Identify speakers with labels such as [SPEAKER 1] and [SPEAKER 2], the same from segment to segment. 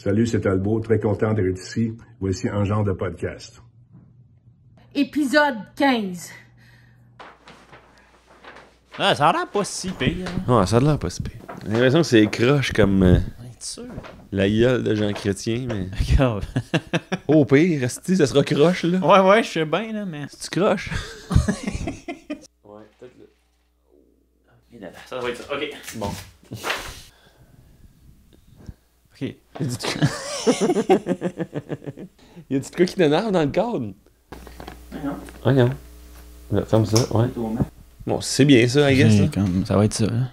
[SPEAKER 1] Salut, c'est Talbot. Très content d'être ici. Voici un genre de podcast.
[SPEAKER 2] Épisode 15.
[SPEAKER 3] Ah, ça a l'air pas si pire.
[SPEAKER 4] Ouais, ça a l'air pas si pire. J'ai l'impression que c'est croche comme
[SPEAKER 3] sûr.
[SPEAKER 4] la gueule de Jean Chrétien, mais.
[SPEAKER 3] Grave.
[SPEAKER 4] Au pire, resti, ça sera croche, là.
[SPEAKER 3] Ouais, je sais bien, là, mais.
[SPEAKER 4] Tu croches?
[SPEAKER 3] Ouais, peut-être là. Ça va être ça. Ok.
[SPEAKER 4] Bon.
[SPEAKER 3] Ok.
[SPEAKER 4] Y a-tu de quoi qui t'énerve dans le cadre?
[SPEAKER 3] Non.
[SPEAKER 4] Ah non. Là, ferme ça, ouais. Bon, c'est bien ça, I guess. Là.
[SPEAKER 3] Ça va être ça, là.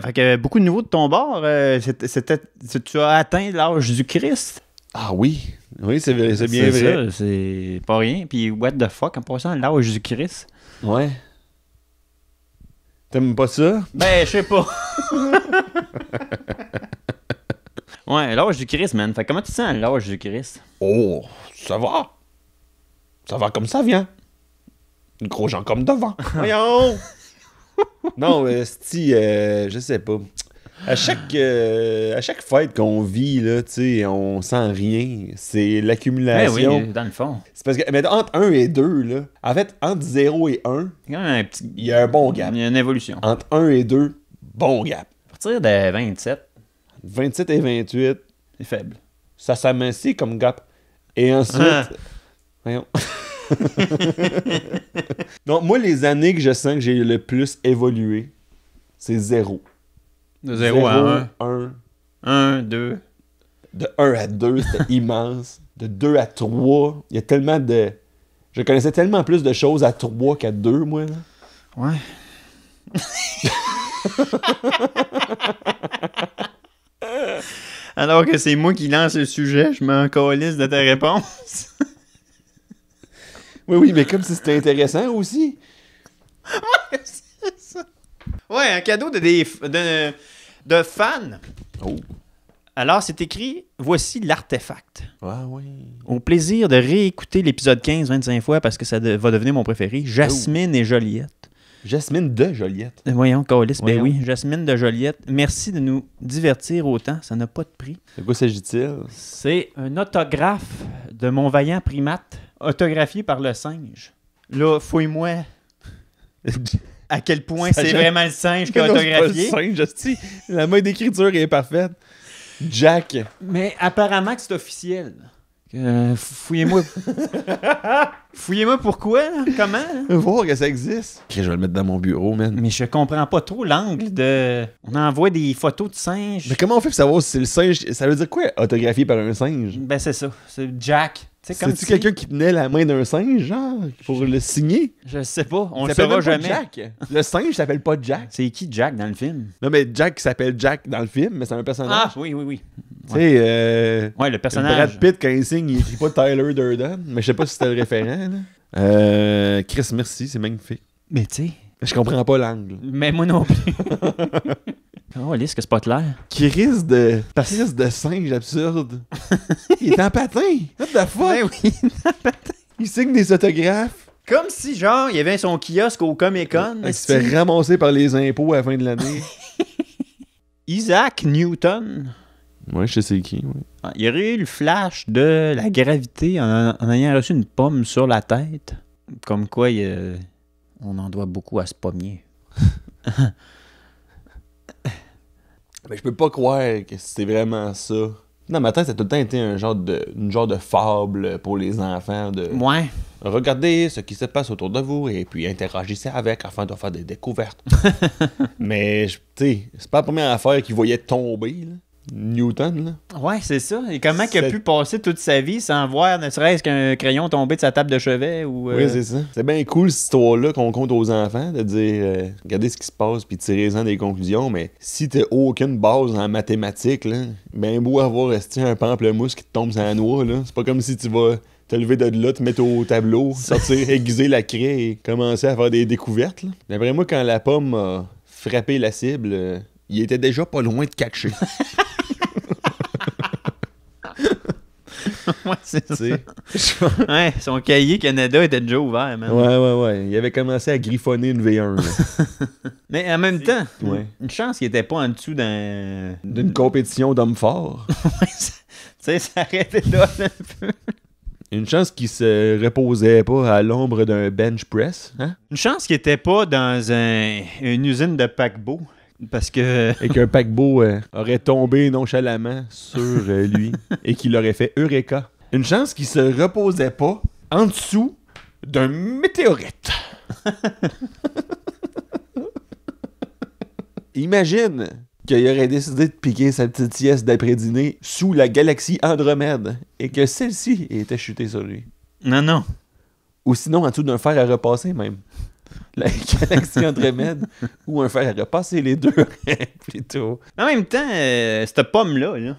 [SPEAKER 3] Fait que beaucoup de nouveaux de ton bord. Tu as atteint l'âge du Christ.
[SPEAKER 4] Ah oui. Oui, c'est bien vrai.
[SPEAKER 3] Ça, c'est pas rien. Puis, what the fuck, en passant l'âge du Christ.
[SPEAKER 4] Ouais. T'aimes pas ça?
[SPEAKER 3] Ben, je sais pas. Ouais, l'âge du Christ, man. Fait comment tu sens l'âge du Christ?
[SPEAKER 4] Oh, ça va. Ça va comme ça vient. Gros gens comme devant. Voyons! Non, si, je sais pas. À chaque fête qu'on vit, là, tu sais, on sent rien. C'est l'accumulation.
[SPEAKER 3] Ben oui, dans le fond.
[SPEAKER 4] C'est parce que, mais entre 1 et 2, là, en fait, entre 0 et 1,
[SPEAKER 3] Il y a un petit...
[SPEAKER 4] il y a un bon gap.
[SPEAKER 3] Il y a une évolution.
[SPEAKER 4] Entre 1 et 2, bon gap.
[SPEAKER 3] À partir de 27,
[SPEAKER 4] 27 et 28,
[SPEAKER 3] c'est faible.
[SPEAKER 4] ça s'amincit comme gap. Et ensuite... Voyons. Donc, moi, les années que je sens que j'ai le plus évolué, c'est 0.
[SPEAKER 3] De 0 à 1.
[SPEAKER 4] 1.
[SPEAKER 3] 1, 2.
[SPEAKER 4] De 1 à 2, c'était immense. De 2 à 3, il y a tellement de... Je connaissais tellement plus de choses à 3 qu'à 2, moi. Là.
[SPEAKER 3] Ouais. Alors que c'est moi qui lance le sujet, je m'en calisse de ta réponse.
[SPEAKER 4] Oui, mais comme si c'était intéressant aussi.
[SPEAKER 3] Ouais, c'est ça. Ouais, un cadeau de fans.
[SPEAKER 4] Oh.
[SPEAKER 3] Alors, c'est écrit « Voici l'artefact.
[SPEAKER 4] Ah oui. »
[SPEAKER 3] Au plaisir de réécouter l'épisode 15 25 fois parce que ça va devenir mon préféré. Jasmine et Joliette.
[SPEAKER 4] Jasmine de Joliette.
[SPEAKER 3] Voyons, Calice, ben
[SPEAKER 4] Voyons.
[SPEAKER 3] oui, Jasmine de Joliette. Merci de nous divertir autant, ça n'a pas de prix.
[SPEAKER 4] De quoi s'agit-il?
[SPEAKER 3] C'est un autographe de mon vaillant primate, autographié par le singe. Là, fouille-moi à quel point c'est vraiment le singe qui a autographié.
[SPEAKER 4] C'est pas le singe, hostie. La main d'écriture est parfaite. Jack.
[SPEAKER 3] Mais apparemment que c'est officiel. Fouillez-moi. Fouillez-moi pourquoi, là? Comment? Là?
[SPEAKER 4] Voir que ça existe. Ok, je vais le mettre dans mon bureau, man.
[SPEAKER 3] Mais je comprends pas trop l'angle de... On envoie des photos de singes.
[SPEAKER 4] Mais comment on fait pour savoir si c'est le singe? Ça veut dire quoi, autographié par un singe?
[SPEAKER 3] Ben c'est ça, c'est Jack.
[SPEAKER 4] C'est-tu quelqu'un qui tenait la main d'un singe, genre, pour le signer?
[SPEAKER 3] Je sais pas, on le
[SPEAKER 4] s'appelle
[SPEAKER 3] saura
[SPEAKER 4] même pas
[SPEAKER 3] jamais.
[SPEAKER 4] Jack. Le singe s'appelle pas Jack.
[SPEAKER 3] C'est qui Jack dans le film?
[SPEAKER 4] Non, mais Jack s'appelle Jack dans le film, mais c'est un personnage.
[SPEAKER 3] Ah, oui.
[SPEAKER 4] Tu sais,
[SPEAKER 3] Ouais, le personnage.
[SPEAKER 4] Brad Pitt, quand il signe, il écrit pas Tyler Durden, mais je sais pas si c'était le référent, là. Chris, merci, c'est magnifique.
[SPEAKER 3] Mais tu sais...
[SPEAKER 4] Je comprends pas l'angle.
[SPEAKER 3] Mais moi non plus. Oh, Alice, que c'est pas clair.
[SPEAKER 4] Chris de singe absurde. Il est en patin. What the fuck?
[SPEAKER 3] Ben oui,
[SPEAKER 4] Il signe des autographes.
[SPEAKER 3] comme si, genre, il y avait son kiosque au Comic-Con.
[SPEAKER 4] Il se fait ramasser par les impôts à la fin de l'année.
[SPEAKER 3] Isaac Newton.
[SPEAKER 4] Ouais, je sais c'est qui, oui.
[SPEAKER 3] Ah, il y aurait eu le flash de la gravité en ayant reçu une pomme sur la tête. Comme quoi, on en doit beaucoup à ce pommier.
[SPEAKER 4] Mais je peux pas croire que c'est vraiment ça. Dans ma tête, ça a tout le temps été une genre de fable pour les enfants.
[SPEAKER 3] Ouais.
[SPEAKER 4] Regardez ce qui se passe autour de vous et puis interagissez avec afin de faire des découvertes. Mais, tu sais, c'est pas la première affaire qu'il voyait tomber, là. Newton, là.
[SPEAKER 3] Ouais, c'est ça. Et comment il a pu passer toute sa vie sans voir ne serait-ce qu'un crayon tomber de sa table de chevet ou...
[SPEAKER 4] Oui, c'est ça. C'est bien cool, cette histoire-là, qu'on compte aux enfants, de dire, regardez ce qui se passe, puis tirez-en des conclusions, mais si t'as aucune base en mathématiques, là, ben beau avoir resté un pamplemousse qui te tombe sur la noix, là, c'est pas comme si tu vas te lever de là, te mettre au tableau, sortir, aiguiser la craie et commencer à faire des découvertes, là. D'après moi, quand la pomme a frappé la cible, il était déjà pas loin de cacher.
[SPEAKER 3] Ouais, c'est
[SPEAKER 4] Tu
[SPEAKER 3] ça.
[SPEAKER 4] sais.
[SPEAKER 3] Ouais, son cahier Canada était déjà ouvert, man.
[SPEAKER 4] Ouais. Il avait commencé à griffonner une V1. Là.
[SPEAKER 3] Mais en même temps,
[SPEAKER 4] Ouais.
[SPEAKER 3] une chance qu'il était pas en dessous d'un...
[SPEAKER 4] D'une compétition d'hommes forts.
[SPEAKER 3] Tu sais, ça arrêtait là un peu.
[SPEAKER 4] Une chance qu'il se reposait pas à l'ombre d'un bench press. Hein?
[SPEAKER 3] Une chance qu'il était pas dans une usine de paquebot. Parce que...
[SPEAKER 4] Et qu'un paquebot aurait tombé nonchalamment sur lui et qu'il aurait fait Eureka. Une chance qu'il se reposait pas en dessous d'un météorite. Imagine qu'il aurait décidé de piquer sa petite sieste d'après-dîner sous la galaxie Andromède et que celle-ci était chutée sur lui.
[SPEAKER 3] Non.
[SPEAKER 4] Ou sinon en dessous d'un fer à repasser même. La galaxie Andromède ou un fer à repasser, les deux plutôt.
[SPEAKER 3] En même temps, cette pomme-là, là,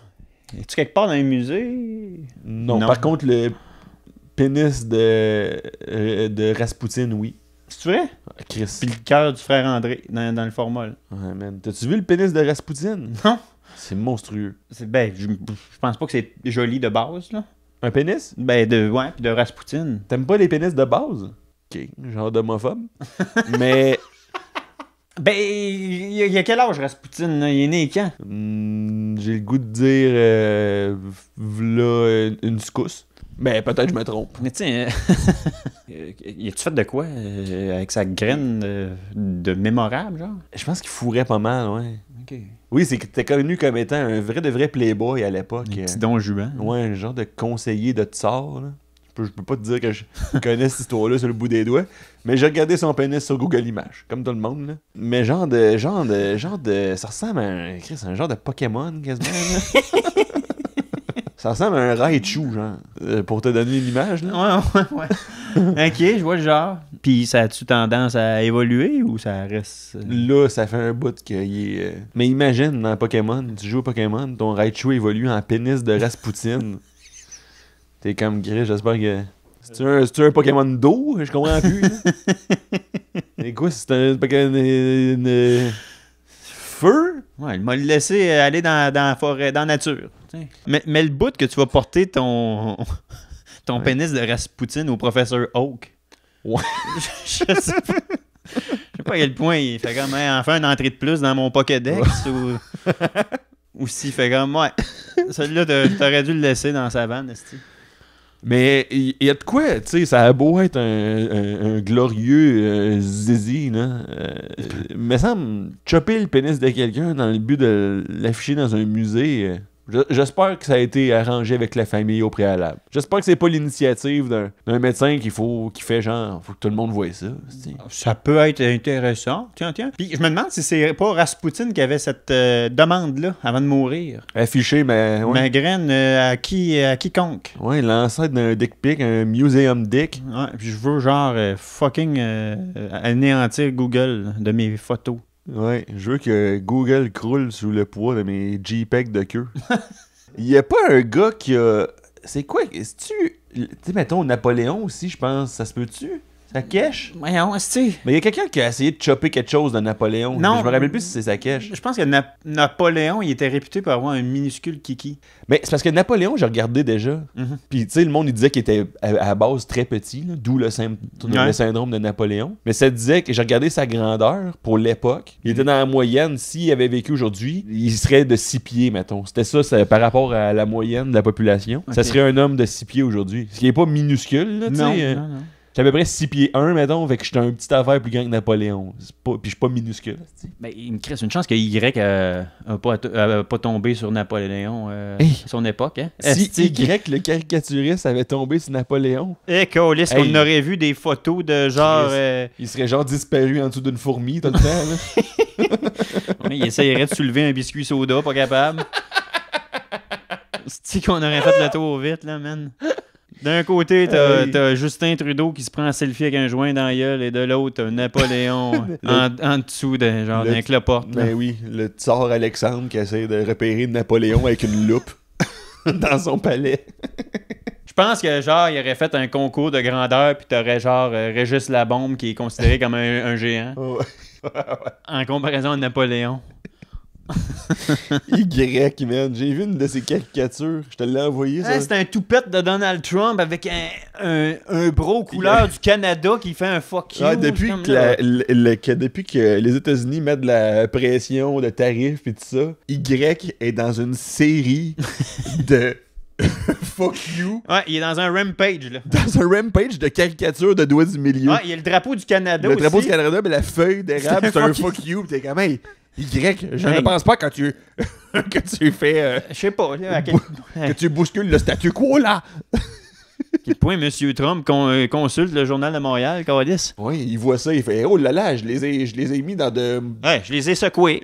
[SPEAKER 3] es-tu quelque part dans un musée?
[SPEAKER 4] Non. Par contre, le pénis de Rasputin, oui.
[SPEAKER 3] C'est vrai?
[SPEAKER 4] Chris.
[SPEAKER 3] Puis le cœur du frère André dans le format, là.
[SPEAKER 4] Ouais, man. T'as-tu vu le pénis de Rasputin?
[SPEAKER 3] Non.
[SPEAKER 4] C'est monstrueux.
[SPEAKER 3] Ben, je pense pas que c'est joli de base, là.
[SPEAKER 4] Un pénis?
[SPEAKER 3] Ben, puis de Rasputin.
[SPEAKER 4] T'aimes pas les pénis de base? Ok, genre d'homophobe. Mais...
[SPEAKER 3] Ben, il a quel âge, Rasputin, là? Il est né quand?
[SPEAKER 4] j'ai le goût de dire... v'là une secousse. Mais peut-être je me trompe.
[SPEAKER 3] Mais tiens, y a-tu fait de quoi avec sa graine de mémorable, genre?
[SPEAKER 4] Je pense qu'il fourrait pas mal, ouais.
[SPEAKER 3] Ok.
[SPEAKER 4] Oui, c'est que t'es connu comme étant un vrai de vrai playboy à l'époque.
[SPEAKER 3] Un petit don Juan.
[SPEAKER 4] Ouais, un genre de conseiller de tsar, là. Je peux pas te dire que je connais cette histoire-là sur le bout des doigts, mais j'ai regardé son pénis sur Google Images, comme tout le monde, là. Mais genre de... Ça ressemble à un genre de Pokémon, quasiment, là. Ça ressemble à un Raichu, genre. Pour te donner une image, là.
[SPEAKER 3] Ouais. Ok, je vois le genre. Puis ça a-tu tendance à évoluer ou ça reste...
[SPEAKER 4] Là, ça fait un bout qu'il est... Mais imagine, dans Pokémon, tu joues au Pokémon, ton Raichu évolue en pénis de Rasputin. T'es comme gris, j'espère que... C'est-tu un Pokémon d'eau? Je comprends plus, là. Et quoi, c'est un Pokémon... Feu?
[SPEAKER 3] Ouais, il m'a laissé aller dans la forêt, dans la nature. Mais le bout que tu vas porter ton pénis de Rasputin au professeur Oak.
[SPEAKER 4] Ouais.
[SPEAKER 3] Je sais pas. Je sais pas à quel point il fait comme enfin une entrée de plus dans mon Pokédex ou s'il fait comme ouais. Celui-là, t'aurais dû le laisser dans sa vanne, esti.
[SPEAKER 4] Mais il y a de quoi, tu sais, ça a beau être un glorieux zizi, là. Me semble, chopper le pénis de quelqu'un dans le but de l'afficher dans un musée, j'espère que ça a été arrangé avec la famille au préalable. J'espère que c'est pas l'initiative d'un médecin qui fait genre, faut que tout le monde voie ça. T'sais.
[SPEAKER 3] Ça peut être intéressant. Tiens. Puis je me demande si c'est pas Rasputin qui avait cette demande-là avant de mourir.
[SPEAKER 4] Afficher, mais... Ouais.
[SPEAKER 3] Ma graine à quiconque.
[SPEAKER 4] Ouais, l'ancêtre d'un dick pic, un museum dick.
[SPEAKER 3] Ouais, puis je veux genre fucking anéantir Google de mes photos.
[SPEAKER 4] Ouais, je veux que Google croule sous le poids de mes JPEG de queue. Il y a pas un gars qui a... C'est quoi? Est-ce-tu... Tu sais, mettons, Napoléon aussi, je pense. Ça se peut-tu? Ça cache?
[SPEAKER 3] Voyons, est-ce
[SPEAKER 4] Mais il y a quelqu'un qui a essayé de chopper quelque chose de Napoléon.
[SPEAKER 3] Non.
[SPEAKER 4] Mais je me rappelle plus si c'est sa cache.
[SPEAKER 3] Je pense que Napoléon, il était réputé pour avoir un minuscule kiki.
[SPEAKER 4] Mais c'est parce que Napoléon, j'ai regardé déjà. Puis, tu sais, le monde, il disait qu'il était à la base très petit, là, d'où le syndrome de Napoléon. Mais ça disait que j'ai regardé sa grandeur pour l'époque. Il était dans la moyenne. S'il avait vécu aujourd'hui, il serait de 6 pieds, mettons. C'était ça par rapport à la moyenne de la population. Okay. Ça serait un homme de 6 pieds aujourd'hui. Ce qui n'est pas minuscule, là, tu sais. Non. J'étais à peu près 6 pieds 1, mettons, fait que j'étais un petit affaire plus grand que Napoléon. Puis je suis pas minuscule.
[SPEAKER 3] Ben, il me crée une chance que Y n'a pas tombé sur Napoléon à son époque. Hein?
[SPEAKER 4] Si Y, le caricaturiste, avait tombé sur Napoléon.
[SPEAKER 3] Colis, on aurait vu des photos de genre...
[SPEAKER 4] Il serait genre disparu en dessous d'une fourmi tout le temps. Là.
[SPEAKER 3] Il essayerait de soulever un biscuit soda, pas capable. C'est-tu qu'on aurait fait le tour vite, là, man? D'un côté, t'as Justin Trudeau qui se prend un selfie avec un joint dans la gueule, et de l'autre, t'as Napoléon en dessous d'un cloporte.
[SPEAKER 4] Ben oui, le tsar Alexandre qui essaie de repérer Napoléon avec une loupe dans son palais.
[SPEAKER 3] Je pense que genre, il aurait fait un concours de grandeur, puis t'aurais genre Régis Labombe qui est considéré comme un géant.
[SPEAKER 4] Ouais.
[SPEAKER 3] En comparaison à Napoléon.
[SPEAKER 4] Y, man. J'ai vu une de ses caricatures. Je te l'ai envoyé, ça.
[SPEAKER 3] Ouais, c'est un toupette de Donald Trump avec un bro couleur du Canada qui fait un fuck you.
[SPEAKER 4] Ah, depuis que les États-Unis mettent de la pression, de tarifs et tout ça, Y est dans une série de fuck you.
[SPEAKER 3] Ouais, il est dans un rampage, là.
[SPEAKER 4] Dans un rampage de caricatures de doigts du milieu.
[SPEAKER 3] Ouais, il y a le drapeau du Canada
[SPEAKER 4] Le
[SPEAKER 3] aussi.
[SPEAKER 4] drapeau du Canada, mais la feuille d'érable, c'est un fuck you. Pis t'es comme, hey, Y, je ne pense pas quand tu que tu fais...
[SPEAKER 3] Je sais pas, là, à
[SPEAKER 4] que tu bouscules le statu quo, là.
[SPEAKER 3] quel point M. Trump consulte le Journal de Montréal, Calice.
[SPEAKER 4] Oui, il voit ça, il fait, oh là là, je les ai mis dans de...
[SPEAKER 3] Ouais, je les ai secoués.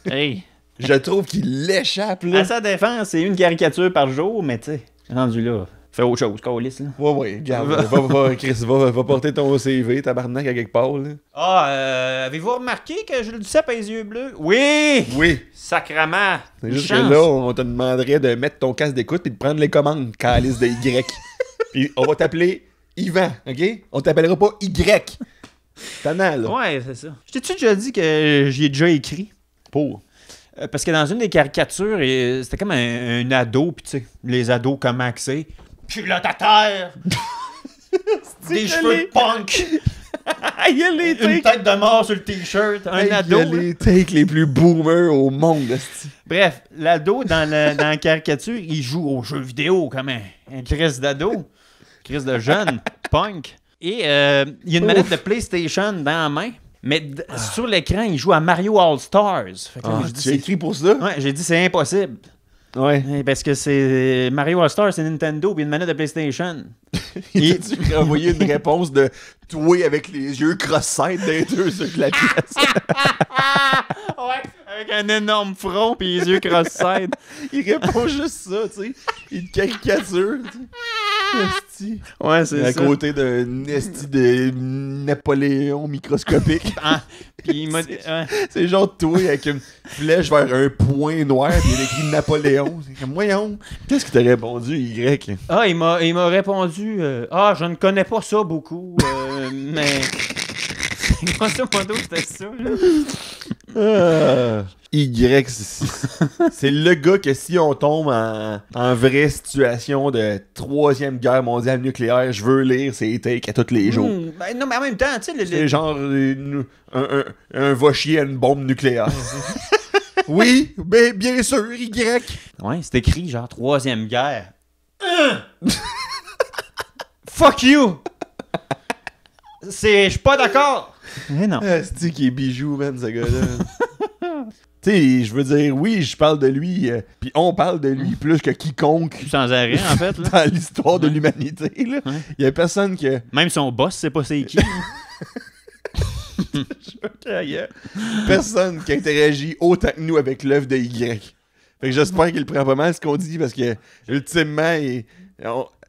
[SPEAKER 3] Hey.
[SPEAKER 4] Je trouve qu'il l'échappe, là.
[SPEAKER 3] À sa défense, c'est une caricature par jour, mais tu sais, rendu là, fais autre chose, Calice, là.
[SPEAKER 4] Ouais, regarde, Chris, va porter ton CV, tabarnak, à quelque part, là.
[SPEAKER 3] Ah, avez-vous remarqué que je le sais pas les yeux bleus? Oui!
[SPEAKER 4] Oui.
[SPEAKER 3] Sacrement!
[SPEAKER 4] C'est juste
[SPEAKER 3] Chance.
[SPEAKER 4] que là, on te demanderait de mettre ton casque d'écoute puis de prendre les commandes, calice de Y. Puis on va t'appeler Yvan, OK? On t'appellera pas Y. Tannant, là.
[SPEAKER 3] Ouais, c'est ça. Je t'ai-tu déjà dit que j'y ai déjà écrit?
[SPEAKER 4] Pour.
[SPEAKER 3] Parce que dans une des caricatures, c'était comme un ado, pis tu sais, les ados, comment que c'est? Culotte à terre! Des cheveux de punk!
[SPEAKER 4] Il y a les
[SPEAKER 3] Une tête de mort sur le t-shirt, un ado.
[SPEAKER 4] Il y a
[SPEAKER 3] là.
[SPEAKER 4] les takes les plus boomers au monde, esti.
[SPEAKER 3] Bref, l'ado dans la caricature, il joue aux jeux vidéo comme un Chris d'ado, Chris de jeune, punk. Et il y a une manette de PlayStation dans la main, mais sur l'écran, il joue à Mario All-Stars. Fait que là, je dis,
[SPEAKER 4] Tu as écrit pour ça?
[SPEAKER 3] ouais, j'ai dit c'est impossible.
[SPEAKER 4] Ouais.
[SPEAKER 3] Parce que c'est Mario All-Stars, c'est Nintendo, puis une manette de PlayStation.
[SPEAKER 4] Il tu envoyé une réponse de toi avec les yeux cross-side d'un deux sur la pièce.
[SPEAKER 3] Ouais, avec un énorme front puis les yeux cross-side.
[SPEAKER 4] Il répond juste ça, tu sais. Il te caricature, tu sais. Esti.
[SPEAKER 3] Ouais, c'est
[SPEAKER 4] À
[SPEAKER 3] ça.
[SPEAKER 4] côté d'un esti de Napoléon microscopique.
[SPEAKER 3] Ah, puis il m'a dit... ouais.
[SPEAKER 4] C'est genre toi avec une flèche vers un point noir puis il a écrit Napoléon. C'est comme, voyons. Qu'est-ce que t'as répondu, Y?
[SPEAKER 3] Ah, il m'a répondu je ne connais pas ça beaucoup, mais... Grosso modo, c'était ça, là.
[SPEAKER 4] Y, c'est le gars que si on tombe en vraie situation de 3e guerre mondiale nucléaire, je veux lire ses takes à tous les jours.
[SPEAKER 3] Ben, non, mais en même temps, tu sais...
[SPEAKER 4] C'est genre un va chier à une bombe nucléaire. Oui, ben, bien sûr, Y.
[SPEAKER 3] Ouais, c'est écrit genre 3e guerre. Fuck you! Je suis pas d'accord! Mais non.
[SPEAKER 4] C'est qui est bijou, man, ce gars-là. Tu sais, je veux dire, oui, je parle de lui, puis on parle de lui plus que quiconque
[SPEAKER 3] Sans arrêt, en fait, là.
[SPEAKER 4] dans l'histoire de l'humanité, là.
[SPEAKER 3] Ouais.
[SPEAKER 4] Il y a personne que...
[SPEAKER 3] Même son boss, c'est pas c'est qui.
[SPEAKER 4] Personne qui interagit autant que nous avec l'œuvre de Y. Fait que j'espère qu'il prend pas mal ce qu'on dit parce que, ultimement,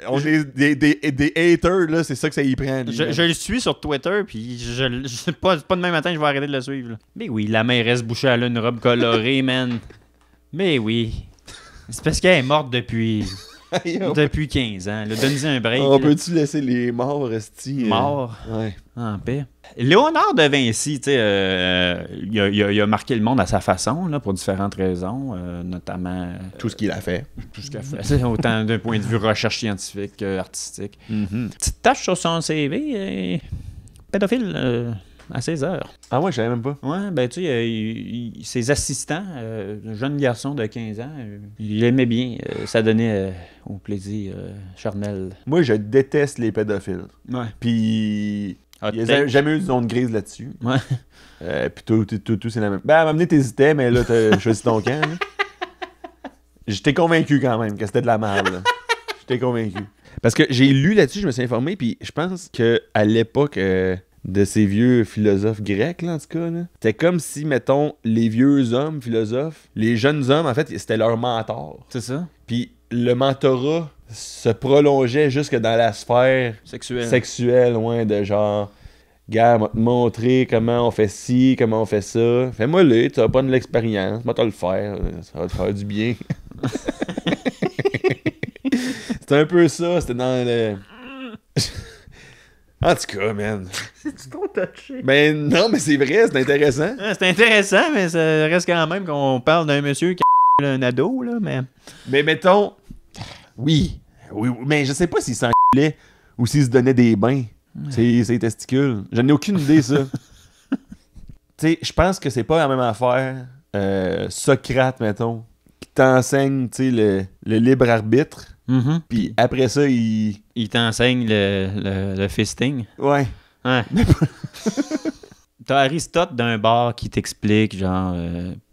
[SPEAKER 4] on est des haters, là, c'est ça que ça y prend. Lui,
[SPEAKER 3] Je le suis sur Twitter, puis je pas demain matin, je vais arrêter de le suivre. Là. Mais oui, la mairesse Boucher, elle a une robe colorée, man. Mais oui. C'est parce qu'elle est morte depuis 15 ans. Donne-y un break.
[SPEAKER 4] On
[SPEAKER 3] là.
[SPEAKER 4] peut-tu laisser les morts rester
[SPEAKER 3] Morts.
[SPEAKER 4] Ouais.
[SPEAKER 3] En paix. Léonard de Vinci, tu sais, il a marqué le monde à sa façon, là, pour différentes raisons, notamment
[SPEAKER 4] Tout ce qu'il a fait.
[SPEAKER 3] tout ce qu'il a fait, autant d'un point de vue recherche scientifique qu'artistique. Petite tâche sur son CV, pédophile à 16 heures.
[SPEAKER 4] Ah ouais, je savais même pas.
[SPEAKER 3] Ouais, ben tu sais, ses assistants, un jeune garçon de 15 ans, il aimait bien, ça donnait au plaisir charnel.
[SPEAKER 4] Moi, je déteste les pédophiles.
[SPEAKER 3] Ouais.
[SPEAKER 4] Puis...
[SPEAKER 3] Hot
[SPEAKER 4] Il n'y a
[SPEAKER 3] take.
[SPEAKER 4] jamais eu de zone grise là-dessus.
[SPEAKER 3] Ouais.
[SPEAKER 4] Puis tout, c'est la même. Ben, à m'amener, t'hésitais, mais là, t'as choisi ton camp. Là. J'étais convaincu quand même que c'était de la merde. Là. J'étais convaincu. Parce que j'ai lu là-dessus, je me suis informé, puis je pense qu'à l'époque de ces vieux philosophes grecs, là, en tout cas, là, c'était comme si, mettons, les vieux hommes philosophes, les jeunes hommes, en fait, c'était leur mentor.
[SPEAKER 3] C'est ça?
[SPEAKER 4] Puis le mentorat se prolongeait jusque dans la sphère sexuelle, loin de genre, gars, m'a te montrer comment on fait ci, comment on fait ça. Fais-moi le, tu vas pas de l'expérience, moi te le faire, ça va te faire du bien. C'était un peu ça, c'était dans le. En tout cas, man.
[SPEAKER 3] C'est trop touché.
[SPEAKER 4] Ben non, mais c'est vrai, c'est intéressant.
[SPEAKER 3] C'est intéressant, mais ça reste quand même qu'on parle d'un monsieur qui a un ado, là, mais...
[SPEAKER 4] Mais mettons... Oui, mais je sais pas s'il s'enculait ou s'il se donnait des bains. Ses testicules. J'en ai aucune idée, ça. Tu sais, je pense que c'est pas la même affaire. Socrate, mettons, qui t'enseigne, tu sais, le libre arbitre.
[SPEAKER 3] Mm-hmm.
[SPEAKER 4] Puis après ça, il
[SPEAKER 3] t'enseigne le fisting.
[SPEAKER 4] Ouais.
[SPEAKER 3] Ouais. T'as Aristote d'un bar qui t'explique, genre,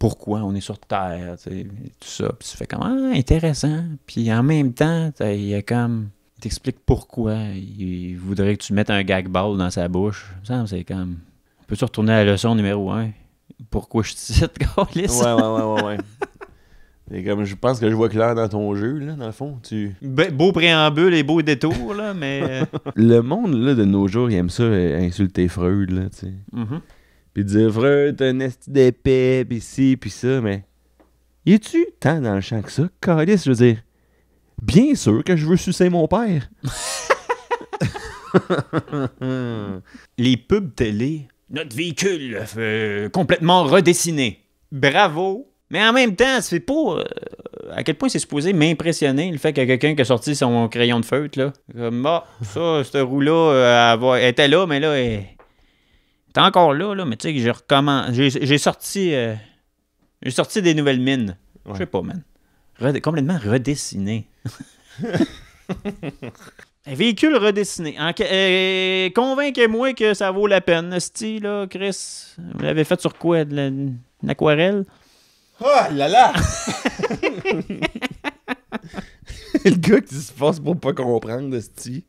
[SPEAKER 3] pourquoi on est sur Terre, tu sais, tout ça. Puis tu fais comme, intéressant. Puis en même temps, il y a comme... Il t'explique pourquoi il voudrait que tu mettes un gag ball dans sa bouche. Ça me semble, c'est comme... Peux-tu retourner à la leçon numéro 1? Pourquoi je te cite, Carlis?
[SPEAKER 4] Ouais. Et comme je pense que je vois clair dans ton jeu, là, dans le fond.
[SPEAKER 3] Beau préambule et beau détour, là, mais...
[SPEAKER 4] Le monde, là, de nos jours, il aime ça insulter Freud, là, tu sais.
[SPEAKER 3] Mm-hmm.
[SPEAKER 4] Puis dire Freud, t'es un esti d'épais, pis ci, pis ça, mais... Y es-tu tant dans le champ que ça? Carlis, je veux dire... Bien sûr que je veux sucer mon père.
[SPEAKER 3] Les pubs télé. Notre véhicule complètement redessiné. Bravo. Mais en même temps, ça fait pas... à quel point c'est supposé m'impressionner le fait qu'il y a quelqu'un qui a sorti son crayon de feutre, là. Comme, ça, cette roue-là, elle était là, mais là, elle est encore là, mais tu sais, je recommence. J'ai sorti des nouvelles mines. Ouais. Je sais pas, man. Complètement redessiné. Un véhicule redessiné. Convainquez-moi que ça vaut la peine. Esti, là, Chris, vous l'avez fait sur quoi? Une aquarelle?
[SPEAKER 4] Oh là là! Le gars qui se force pour pas comprendre, Esti.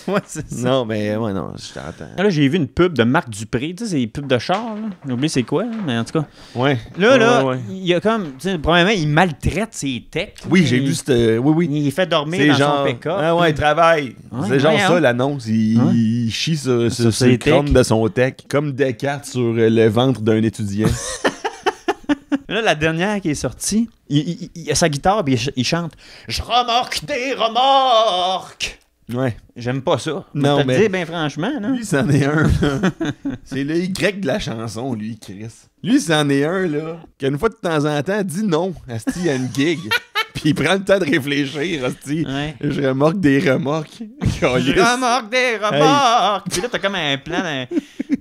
[SPEAKER 3] Ouais, c'est ça.
[SPEAKER 4] Non, mais ouais, non, je t'entends.
[SPEAKER 3] Là, j'ai vu une pub de Marc Dupré. Tu sais, c'est des pubs de char, là. J'ai oublié c'est quoi, là, mais en tout cas.
[SPEAKER 4] Ouais.
[SPEAKER 3] Là, il y a comme... Tu sais, premièrement, il maltraite ses techs.
[SPEAKER 4] Oui, j'ai vu cette... Oui.
[SPEAKER 3] Il fait dormir dans son pick-up.
[SPEAKER 4] Ah ouais, il travaille.
[SPEAKER 3] Ouais,
[SPEAKER 4] c'est genre ça, l'annonce. Il chie sur le crâne de son tech, comme Descartes sur le ventre d'un étudiant.
[SPEAKER 3] Là, la dernière qui est sortie, il a sa guitare et il chante « Je remorque des remorques ».
[SPEAKER 4] Ouais.
[SPEAKER 3] J'aime pas ça.
[SPEAKER 4] Non, mais...
[SPEAKER 3] te le dis, ben franchement, là.
[SPEAKER 4] Lui, c'en est un, là. C'est le Y de la chanson, lui, Chris. Lui, c'en est un, là, qu'une fois de temps en temps, dit non. Asti, il y a une gig. Puis il prend le temps de réfléchir, Asti. Ouais. Je remorque des remorques.
[SPEAKER 3] Je remorque des remorques. Puis là, t'as comme un plan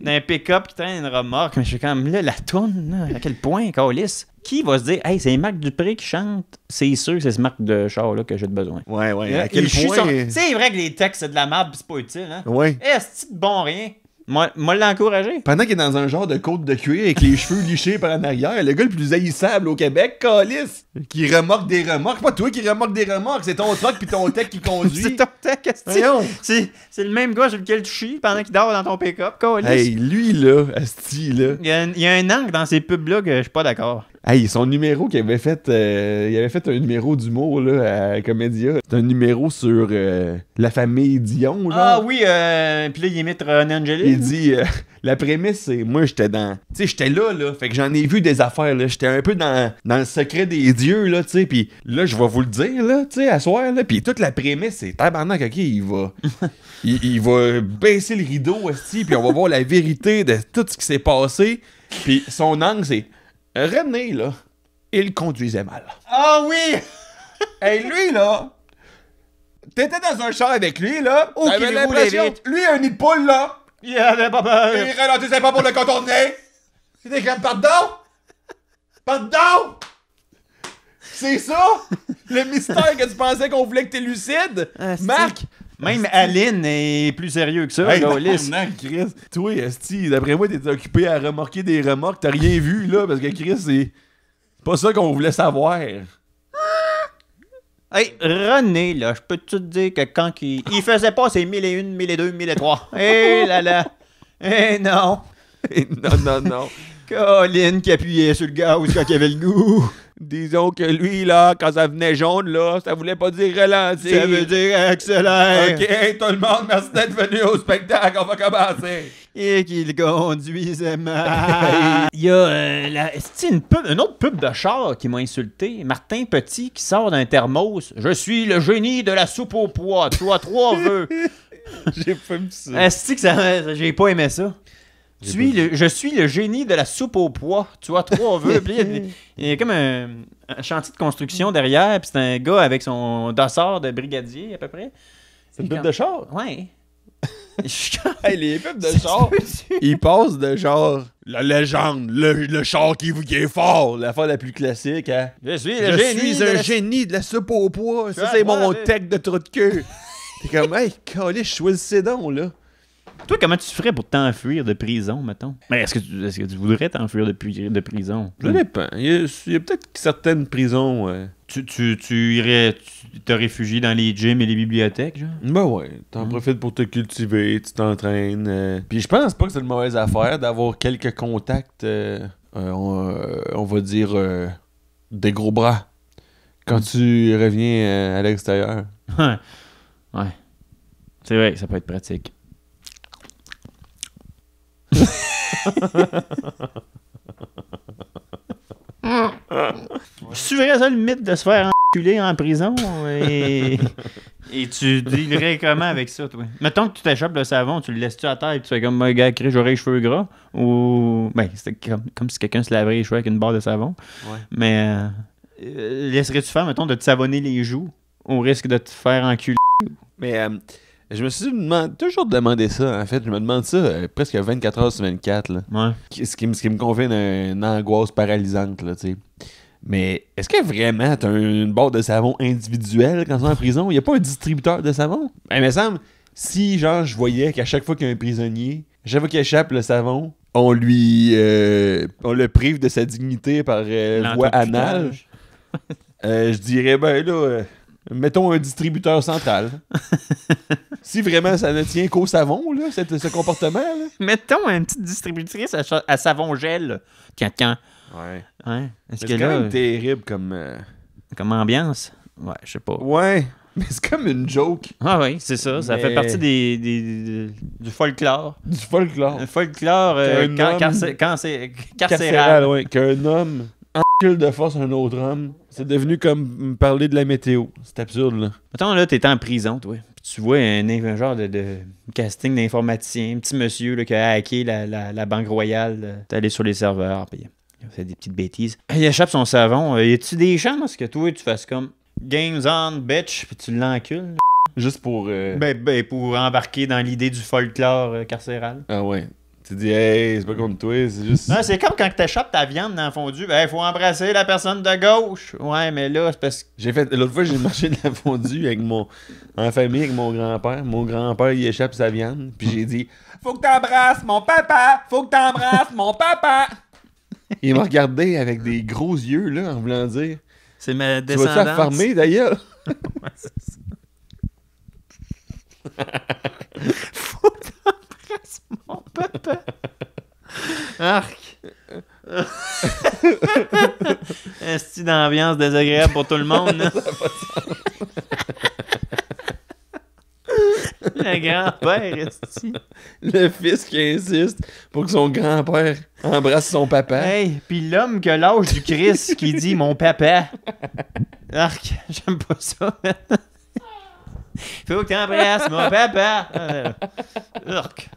[SPEAKER 3] d'un pick-up qui traîne une remorque. Mais je suis comme, là, la toune, là, à quel point, Carlis? Qui va se dire, hey, c'est Marc Dupré qui chante? C'est sûr que c'est ce Marc de char-là que j'ai besoin.
[SPEAKER 4] Ouais. À quel point...
[SPEAKER 3] C'est vrai que les textes, c'est de la merde pis c'est pas utile, hein?
[SPEAKER 4] Ouais.
[SPEAKER 3] Est-ce de bon rien? Moi l'encouragé.
[SPEAKER 4] Pendant qu'il est dans un genre de côte de cuir avec les cheveux lichés par en arrière, le gars le plus haïssable au Québec, Callis, qui remorque des remorques. Pas toi qui remorque des remorques, c'est ton truck puis ton tech qui conduit.
[SPEAKER 3] C'est ton tech, c'est le même gars sur lequel tu chies pendant qu'il dort dans ton pick-up, Callis.
[SPEAKER 4] Hey, lui là, asti là.
[SPEAKER 3] Il y a un angle dans ces pubs-là que je suis pas d'accord.
[SPEAKER 4] Hey, son numéro qu'il avait fait, il avait fait un numéro d'humour là, à Comédia. C'est un numéro sur la famille Dion. Genre.
[SPEAKER 3] Ah oui, puis là, il imite René Angélil.
[SPEAKER 4] Il dit, la prémisse, c'est, moi, j'étais dans... Tu sais, j'étais là, fait que j'en ai vu des affaires, là. J'étais un peu dans le secret des dieux, là, tu sais, puis là, je vais vous le dire, là, tu sais, à soir, là. Puis toute la prémisse, c'est, tabarnak, OK, il va... il va baisser le rideau, aussi, puis on va voir la vérité de tout ce qui s'est passé. Puis son angle, c'est... René, là, il conduisait mal.
[SPEAKER 3] Ah oui!
[SPEAKER 4] Hey, lui, là, t'étais dans un char avec lui, là.
[SPEAKER 3] Oh,
[SPEAKER 4] t'avais l'impression... Lui, un nid de poule, là.
[SPEAKER 3] Il avait pas peur.
[SPEAKER 4] Il ralentissait pas pour le contourner. C'était comme, pardon? Pardon? C'est ça? Le mystère que tu pensais qu'on voulait que t'es lucide? Marc?
[SPEAKER 3] Même Aline est plus sérieux que ça.
[SPEAKER 4] Hey, non, Chris. Toi, esti, d'après moi, t'es occupé à remorquer des remorques. T'as rien vu, là, parce que Chris, c'est pas ça qu'on voulait savoir.
[SPEAKER 3] Hey, René, là, je peux te dire que quand il faisait pas ses 1001, 1002, 1003. Eh là là. Eh non.
[SPEAKER 4] Non.
[SPEAKER 3] Colin qui appuyait sur le gaz quand il avait le goût.
[SPEAKER 4] Disons que lui, là, quand ça venait jaune, là, ça voulait pas dire ralentir.
[SPEAKER 3] Ça veut dire accélère.
[SPEAKER 4] OK, tout le monde, merci d'être venu au spectacle. On va commencer.
[SPEAKER 3] Et qu'il conduisait mal. Il y a une autre pub de char qui m'a insulté. Martin Petit qui sort d'un thermos. Je suis le génie de la soupe au pois. Toi, 3 vœux.
[SPEAKER 4] J'ai pas vu ça.
[SPEAKER 3] Est-ce que j'ai pas aimé ça? Je suis le génie de la soupe au pois. Tu vois, 3 vœux. Puis il y a comme un chantier de construction derrière. Puis c'est un gars avec son dossard de brigadier, à peu près.
[SPEAKER 4] C'est une pub de char?
[SPEAKER 3] Ouais.
[SPEAKER 4] Hey, les pubs de char, ils passent de genre la légende, le char qui est fort, l'affaire la plus classique. Hein?
[SPEAKER 3] Je suis
[SPEAKER 4] un génie de la soupe au pois. Ça, c'est mon tech de trou de queue. T'es comme, hey, calisse, choisissez donc, là.
[SPEAKER 3] Toi, comment tu ferais pour t'enfuir de prison, mettons? Mais est-ce que tu voudrais t'enfuir de prison?
[SPEAKER 4] Ça dépend. Il y a peut-être certaines prisons.
[SPEAKER 3] Tu irais te réfugier dans les gyms et les bibliothèques, genre?
[SPEAKER 4] Ben ouais, t'en profites pour te cultiver, tu t'entraînes. Puis je pense pas que c'est une mauvaise affaire d'avoir quelques contacts, on va dire, des gros bras, quand tu reviens à l'extérieur.
[SPEAKER 3] Ouais. C'est vrai que ça peut être pratique. C'est vrai ça le mythe de se faire enculer en prison et tu dealerais comment avec ça, toi? Mettons que tu t'échappes le savon, tu le laisses-tu à terre et tu fais comme un gars qui j'aurais les cheveux gras ou ben c'est comme si quelqu'un se laverait les cheveux avec une barre de savon. Ouais. Mais laisserais-tu faire, mettons, de te savonner les joues au risque de te faire enculer?
[SPEAKER 4] Mais je me suis toujours demandé ça, en fait. Je me demande ça presque 24 heures sur 24. Là.
[SPEAKER 3] Ouais.
[SPEAKER 4] Ce qui me confine une angoisse paralysante, là, tu sais. Mais est-ce que vraiment t'as une barre de savon individuelle quand tu es en prison? Il n'y a pas un distributeur de savon? Il me semble, si genre je voyais qu'à chaque fois qu'il y a un prisonnier, à chaque fois qu'il échappe le savon, on le prive de sa dignité par voie anale, je dirais, ben là... mettons un distributeur central. Si vraiment ça ne tient qu'au savon, là, ce comportement. Là.
[SPEAKER 3] Mettons une petite distributrice à savon gel. Quand.
[SPEAKER 4] Ouais.
[SPEAKER 3] Est-ce
[SPEAKER 4] c'est quand même terrible comme
[SPEAKER 3] ambiance. Ouais, je sais pas.
[SPEAKER 4] Ouais. Mais c'est comme une joke.
[SPEAKER 3] Ah oui, c'est ça. Ça fait partie du folklore.
[SPEAKER 4] Du folklore.
[SPEAKER 3] Un folklore
[SPEAKER 4] carcéral. Ouais. Qu'un homme encule de force un autre homme. C'est devenu comme parler de la météo. C'est absurde, là.
[SPEAKER 3] Mettons, là, t'es en prison, toi. Puis tu vois un genre de casting d'informaticien, un petit monsieur là, qui a hacké la Banque Royale. T'es allé sur les serveurs, puis il a fait des petites bêtises. Il échappe son savon. Y a-tu des chances que toi, tu fasses comme Games on, bitch, puis tu l'encules?
[SPEAKER 4] Juste pour...
[SPEAKER 3] pour embarquer dans l'idée du folklore carcéral.
[SPEAKER 4] Ah ouais. Tu dis, hey, c'est pas contre toi, c'est juste...
[SPEAKER 3] Non, c'est comme quand t'échappes ta viande dans le fondu. Ben, faut embrasser la personne de gauche. Ouais, mais là, c'est parce que...
[SPEAKER 4] L'autre fois, j'ai mangé de la fondue en famille avec mon grand-père. Mon grand-père, il échappe sa viande. Puis j'ai dit, faut que t'embrasses mon papa! Faut que t'embrasses mon papa! Il m'a regardé avec des gros yeux, là, en voulant dire...
[SPEAKER 3] C'est ma
[SPEAKER 4] descendance.
[SPEAKER 3] descendance.
[SPEAKER 4] Tu vas-tu affarmer, d'ailleurs?
[SPEAKER 3] Ouais, c'est ça. Faut que t'embrasses mon papa! Arc! Est-ce d'ambiance désagréable pour tout le monde, là? Le grand-père, est-ce
[SPEAKER 4] le fils qui insiste pour que son grand-père embrasse son papa.
[SPEAKER 3] Hey, pis l'homme qui a l'âge du Christ qui dit « mon papa ». Arc, j'aime pas ça. Faut que t'embrasses mon papa. Arc.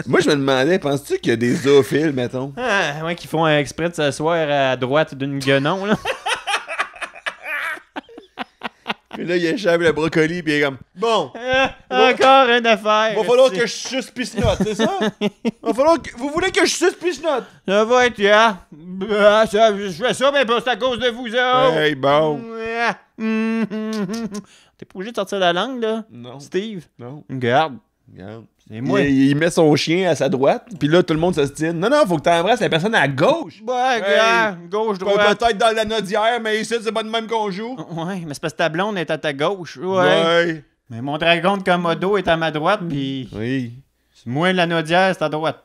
[SPEAKER 4] Moi, je me demandais, penses-tu qu'il y a des zoophiles, mettons?
[SPEAKER 3] Ah, ouais, qui font exprès de s'asseoir à droite d'une guenon, là.
[SPEAKER 4] Puis là, il échappe le brocoli, puis il est comme, bon.
[SPEAKER 3] Encore une affaire.
[SPEAKER 4] Va falloir que je suce pisnote, c'est ça? Va falloir que... Vous voulez que je suce pisnote?
[SPEAKER 3] Ça va être, je fais ça, mais pas c'est à cause de vous autres.
[SPEAKER 4] Hey, bon.
[SPEAKER 3] T'es pas obligé de sortir la langue, là?
[SPEAKER 4] Non.
[SPEAKER 3] Steve?
[SPEAKER 4] Non.
[SPEAKER 3] Regarde. C'est moi.
[SPEAKER 4] Il met son chien à sa droite, puis là, tout le monde se tient. Non, faut que t'embrasses la personne à gauche.
[SPEAKER 3] Ouais, regarde, gauche, droite.
[SPEAKER 4] Peut-être dans la nodière, mais ici, c'est pas de même qu'on joue.
[SPEAKER 3] Ouais, mais c'est parce que ta blonde est à ta gauche. Ouais. Mais mon dragon de Komodo est à ma droite, puis...
[SPEAKER 4] Oui.
[SPEAKER 3] Moi, la nodière, c'est à droite.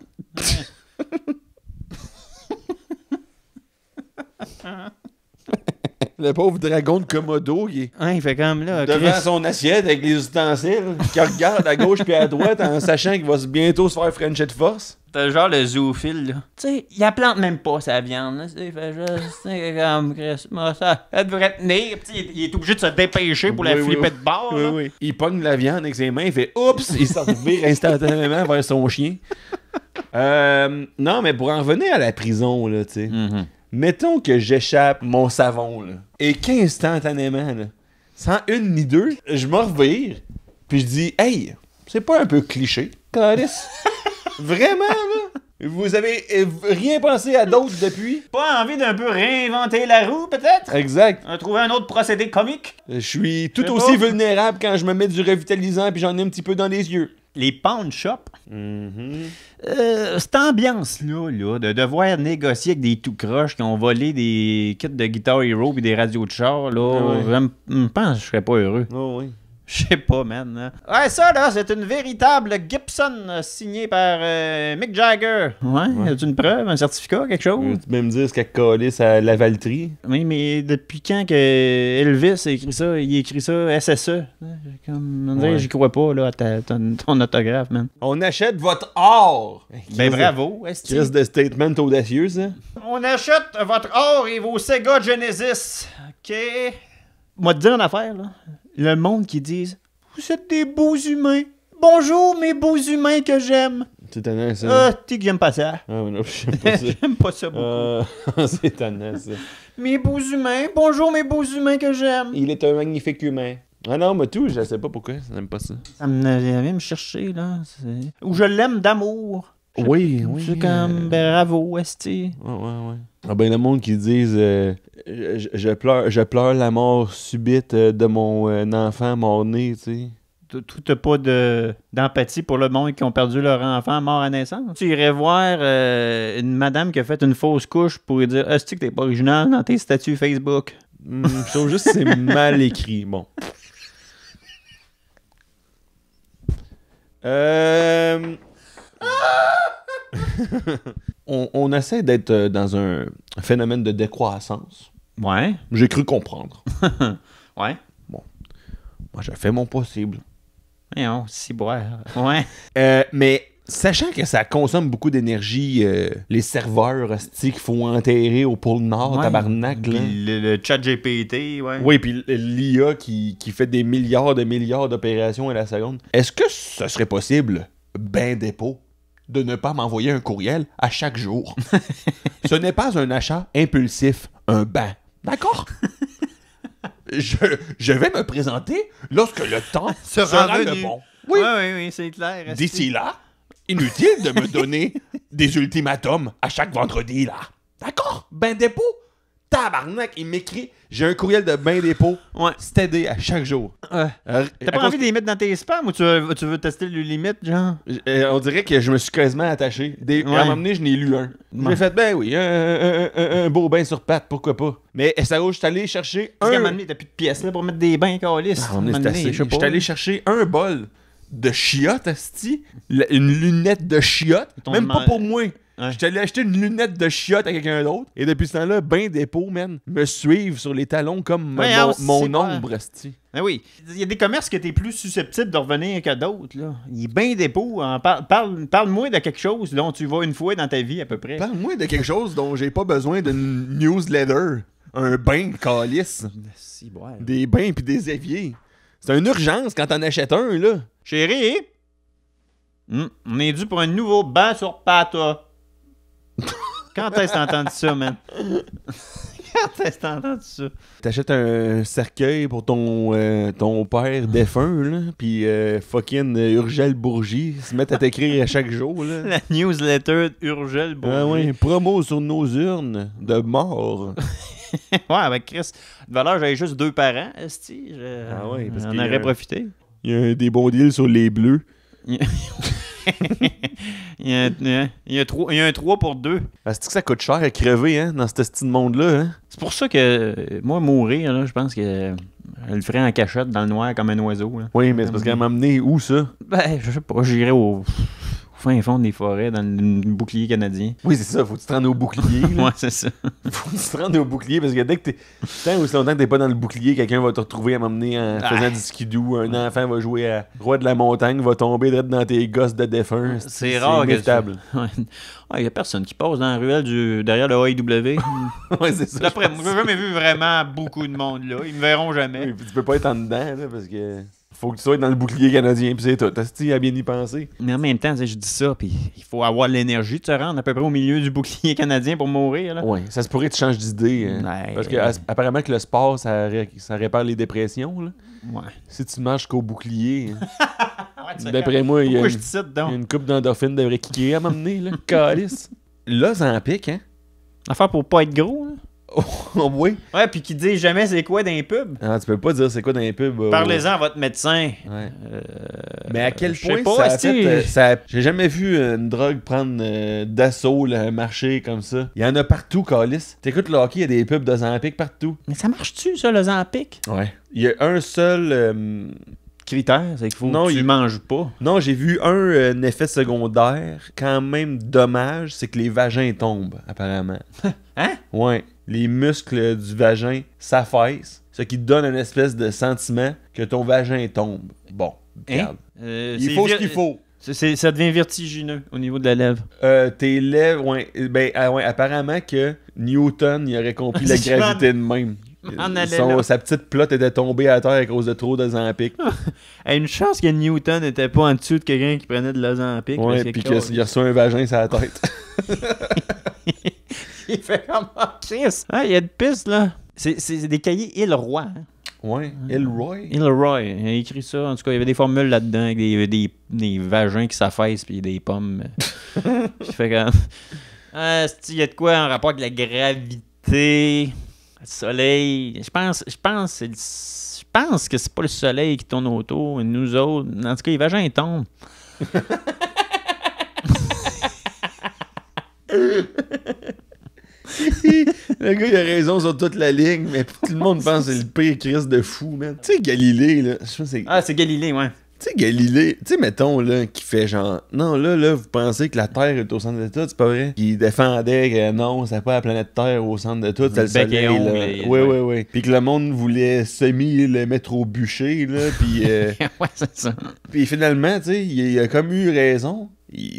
[SPEAKER 4] Le pauvre dragon de Komodo qui est
[SPEAKER 3] Hein, il fait comme là.
[SPEAKER 4] devant
[SPEAKER 3] Chris.
[SPEAKER 4] son assiette avec les ustensiles, qui regarde à gauche puis à droite en sachant qu'il va bientôt se faire frencher de force.
[SPEAKER 3] T'as genre le zoophile, là. Tu sais, il plante même pas sa viande, là. Il fait juste, comme, Chris, moi, ça devrait tenir. Puis il est obligé de se dépêcher pour la
[SPEAKER 4] Oui, oui,
[SPEAKER 3] flipper
[SPEAKER 4] oui.
[SPEAKER 3] de bord,
[SPEAKER 4] Oui,
[SPEAKER 3] là.
[SPEAKER 4] oui. Il pogne la viande avec ses mains, il fait oups, il s'en revire instantanément vers son chien. Non, mais pour en revenir à la prison, là, tu sais. Mettons que j'échappe mon savon, là, et qu'instantanément, là, sans une ni deux, je me revire, puis je dis, hey, c'est pas un peu cliché, Clarisse? Vraiment, là? Vous avez rien pensé à d'autres depuis?
[SPEAKER 3] Pas envie d'un peu réinventer la roue, peut-être?
[SPEAKER 4] Exact.
[SPEAKER 3] Trouver un autre procédé comique?
[SPEAKER 4] Je suis tout
[SPEAKER 3] Je sais
[SPEAKER 4] aussi
[SPEAKER 3] pas.
[SPEAKER 4] vulnérable quand je me mets du revitalisant puis j'en ai un petit peu dans les yeux.
[SPEAKER 3] Les pawn shops. Cette ambiance-là, là, de devoir négocier avec des tout croches qui ont volé des kits de Guitar Hero et des radios de char, là,
[SPEAKER 4] Ouais.
[SPEAKER 3] je pense que je serais pas heureux.
[SPEAKER 4] Oh oui.
[SPEAKER 3] Je sais pas, man. Hein. Ouais, ça, là, c'est une véritable Gibson signée par Mick Jagger. Ouais, as-tu une preuve, un certificat, quelque chose?
[SPEAKER 4] Tu peux me dire ce qu'a collé sa lavalterie?
[SPEAKER 3] Oui, mais depuis quand que Elvis a écrit ça, il a écrit ça SSE? Comme, on dirait,
[SPEAKER 4] Ouais.
[SPEAKER 3] j'y crois pas, là, à ton autographe, man.
[SPEAKER 4] On achète votre or!
[SPEAKER 3] Ben bravo, est-ce
[SPEAKER 4] Chris de statement audacieux, ça?
[SPEAKER 3] On achète votre or et vos Sega Genesis. OK. Moi, te dire une affaire, là. Le monde qui disent « Vous êtes des beaux humains. Bonjour, mes beaux humains que j'aime.
[SPEAKER 4] C'est étonnant, » ça.
[SPEAKER 3] Ah, t'es que j'aime pas ça.
[SPEAKER 4] Ah, non, j'aime pas ça.
[SPEAKER 3] J'aime pas ça beaucoup.
[SPEAKER 4] C'est étonnant, ça.
[SPEAKER 3] Mes beaux humains. Bonjour, mes beaux humains que j'aime.
[SPEAKER 4] Il est un magnifique humain. Ah non, mais tout, je sais pas pourquoi, j'aime pas ça.
[SPEAKER 3] Ça vient me chercher, là. Ou je l'aime d'amour.
[SPEAKER 4] Oui,
[SPEAKER 3] C'est comme bravo, esti.
[SPEAKER 4] Ouais. Ah ben, le monde qui disent je pleure la mort subite de mon enfant mort-né, tu sais.
[SPEAKER 3] T'as pas d'empathie pour le monde qui ont perdu leur enfant mort à naissance. Tu irais voir une madame qui a fait une fausse couche pour lui dire « Est-ce que t'es pas original dans tes statuts Facebook? »
[SPEAKER 4] Je trouve juste que c'est mal écrit. Bon. On essaie d'être dans un phénomène de décroissance.
[SPEAKER 3] Ouais.
[SPEAKER 4] J'ai cru comprendre.
[SPEAKER 3] Ouais.
[SPEAKER 4] Moi, j'ai fait mon possible.
[SPEAKER 3] Voyons, si boire. Ouais.
[SPEAKER 4] Mais sachant que ça consomme beaucoup d'énergie, les serveurs hostie, qu'il faut enterrer au pôle Nord,
[SPEAKER 3] Ouais.
[SPEAKER 4] tabarnak, là.
[SPEAKER 3] Puis le chat GPT, ouais.
[SPEAKER 4] Oui, puis l'IA qui fait des milliards d'opérations à la seconde. Est-ce que ce serait possible, ben dépôt, de ne pas m'envoyer un courriel à chaque jour? Ce n'est pas un achat impulsif, un bain. D'accord? Je vais me présenter lorsque le temps sera le
[SPEAKER 3] venu.
[SPEAKER 4] bon. Oui.
[SPEAKER 3] Oui, c'est clair. esti.
[SPEAKER 4] D'ici là, inutile de me donner des ultimatums à chaque vendredi, là. D'accord? Ben dépôt? Tabarnak, il m'écrit. J'ai un courriel de ben dépôt.
[SPEAKER 3] Ouais.
[SPEAKER 4] Stédé à chaque jour.
[SPEAKER 3] T'as pas envie de les mettre dans tes spams ou tu veux tester le limite, genre?
[SPEAKER 4] On dirait que je me suis quasiment attaché. À un moment donné, je n'ai lu un.
[SPEAKER 3] Ouais.
[SPEAKER 4] J'ai fait, ben oui, un beau bain sur pattes, pourquoi pas. Mais ça je suis allé chercher
[SPEAKER 3] Parce qu'à un
[SPEAKER 4] un...
[SPEAKER 3] moment donné, t'as plus de pièces là pour mettre des bains calices.
[SPEAKER 4] À un moment donné, c'est assez. Je suis allé chercher un bol de chiottes, asti. Une lunette de chiottes.
[SPEAKER 3] Ton
[SPEAKER 4] Même pas
[SPEAKER 3] mal-
[SPEAKER 4] pour moi.
[SPEAKER 3] Ouais.
[SPEAKER 4] J'étais allé acheter une lunette de chiottes à quelqu'un d'autre. Et depuis ce temps-là, ben dépôt, man, me suivent sur les talons comme
[SPEAKER 3] Ouais,
[SPEAKER 4] mon
[SPEAKER 3] c'est
[SPEAKER 4] ombre, asti.
[SPEAKER 3] Ah oui, il y a des commerces que t'es plus susceptible de revenir que d'autres, là. Il est bien dépôt. Parle-moi de quelque chose dont tu vas une fois dans ta vie, à peu près.
[SPEAKER 4] Parle-moi de quelque chose dont j'ai pas besoin d'une newsletter. Un bain de calice.
[SPEAKER 3] Si, ouais.
[SPEAKER 4] Des bains pis des éviers. C'est une urgence quand t'en achètes un, là.
[SPEAKER 3] Chérie, on est dû pour un nouveau bain sur pâte, là. Quand est-ce que t'as entendu ça, man? Quand est-ce que t'as entendu ça?
[SPEAKER 4] T'achètes un cercueil pour ton père défunt, là, pis fucking Urgel Bourgie se mettent à t'écrire à chaque jour, là.
[SPEAKER 3] La newsletter Urgel Bourget.
[SPEAKER 4] Ah ouais, promo sur nos urnes de mort.
[SPEAKER 3] Ouais, avec Chris. De valeur, j'avais juste 2 parents, esti.
[SPEAKER 4] Ah ouais, parce
[SPEAKER 3] on
[SPEAKER 4] qu'il y a
[SPEAKER 3] aurait
[SPEAKER 4] un-
[SPEAKER 3] profité.
[SPEAKER 4] Il y a des bons deals sur les bleus.
[SPEAKER 3] Il y a un 3 pour 2.
[SPEAKER 4] Est-ce que ça coûte cher à crever, hein, dans ce style de monde-là, hein?
[SPEAKER 3] C'est pour ça que moi, mourir, là, je pense que je le ferais en cachette dans le noir comme un oiseau. Là.
[SPEAKER 4] Oui, mais c'est parce qu'elle m'a amené où, ça?
[SPEAKER 3] Ben, je sais pas, j'irais au fin fond des forêts, dans le bouclier canadien.
[SPEAKER 4] Oui, c'est ça. Faut que tu te rendes au bouclier. là.
[SPEAKER 3] Ouais, c'est ça.
[SPEAKER 4] Faut que tu te rendes au bouclier parce que dès que t'es. Tant aussi longtemps que t'es pas dans le bouclier, quelqu'un va te retrouver à m'emmener en faisant du skidoo. Un enfant va jouer à Roi de la montagne, va tomber direct dans tes gosses de défunt.
[SPEAKER 3] C'est rare que
[SPEAKER 4] inévitable.
[SPEAKER 3] Il y a personne qui passe dans la ruelle derrière le AEW.
[SPEAKER 4] Ouais, c'est ça.
[SPEAKER 3] D'après moi, j'ai jamais vu vraiment beaucoup de monde là. Ils me verront jamais.
[SPEAKER 4] Oui, puis tu peux pas être en dedans là, parce que. Faut que tu sois dans le bouclier canadien, puis c'est tout. T'as à bien y penser.
[SPEAKER 3] Mais en même temps, tu sais, je dis ça, puis il faut avoir l'énergie de se rendre à peu près au milieu du bouclier canadien pour mourir. Là.
[SPEAKER 4] Ouais, ça se pourrait que tu changes d'idée. Hein.
[SPEAKER 3] Ouais.
[SPEAKER 4] Parce que apparemment que le sport, ça répare les dépressions. Là.
[SPEAKER 3] Ouais.
[SPEAKER 4] Si tu marches qu'au bouclier,
[SPEAKER 3] Ouais,
[SPEAKER 4] d'après moi, il y a
[SPEAKER 3] pourquoi je dis ça dedans?
[SPEAKER 4] une coupe d'endorphines devrait kicker à m'emmener, là. Calice. Là, ça en pique, hein?
[SPEAKER 3] L'affaire pour pas être gros, là.
[SPEAKER 4] Oh, oui.
[SPEAKER 3] Ouais, puis qui dit jamais c'est quoi dans les pubs.
[SPEAKER 4] Ah, tu peux pas dire c'est quoi dans les pubs.
[SPEAKER 3] Parlez-en à votre médecin.
[SPEAKER 4] Ouais. Mais à quel
[SPEAKER 3] je sais
[SPEAKER 4] point
[SPEAKER 3] pas,
[SPEAKER 4] ça a fait... J'ai jamais vu une drogue prendre d'assaut là, un marché comme ça. Il y en a partout, Calice. T'écoutes le hockey, il y a des pubs de Zampic partout.
[SPEAKER 3] Mais ça marche-tu, ça, le Zampic?
[SPEAKER 4] Ouais. Il y a un seul...
[SPEAKER 3] Critère, c'est qu'il faut
[SPEAKER 4] Non,
[SPEAKER 3] que tu manges pas.
[SPEAKER 4] Non, j'ai vu un effet secondaire quand même dommage, c'est que les vagins tombent, apparemment.
[SPEAKER 3] Hein?
[SPEAKER 4] Ouais. Les muscles du vagin s'affaissent, ce qui te donne une espèce de sentiment que ton vagin tombe. Bon, regarde. Il faut ce qu'il faut.
[SPEAKER 3] Ça devient vertigineux au niveau de la lèvre.
[SPEAKER 4] Tes lèvres, ouais. Ben, ouais, apparemment que Newton, il aurait compris la gravité de même. Sa petite plotte était tombée à terre à cause de trop de Zampic.
[SPEAKER 3] Une chance que Newton n'était pas en dessous de quelqu'un qui prenait de l'Ozempic.
[SPEAKER 4] Ouais, puis qu'il reçoit un vagin sur la tête.
[SPEAKER 3] Il fait comme Chris. Ah, il y a de pistes, là. C'est des cahiers Ilroy. Hein?
[SPEAKER 4] Ouais, Ilroy.
[SPEAKER 3] Ilroy. Il a écrit ça. En tout cas, il y avait des formules là-dedans avec des vagins qui s'affaissent puis des pommes. Il fait comme... il y a de quoi en rapport avec la gravité... Le soleil, je pense que c'est pas le soleil qui tourne autour, mais nous autres, en tout cas, les vagins tombent.
[SPEAKER 4] Le gars, il a raison sur toute la ligne, mais tout le monde pense que c'est le pire Christ de fou, man. Tu sais, Galilée, là.
[SPEAKER 3] C'est Galilée, ouais.
[SPEAKER 4] Tu sais, Galilée, tu sais, mettons, là, qui fait genre, non, là, vous pensez que la Terre est au centre de tout, c'est pas vrai? Qui défendait que non, c'est pas la planète Terre au centre de tout, c'est le soleil, là. Oui. Puis que le monde voulait le mettre au bûcher, là, puis...
[SPEAKER 3] ouais, c'est ça.
[SPEAKER 4] Puis finalement, tu sais, il a comme eu raison.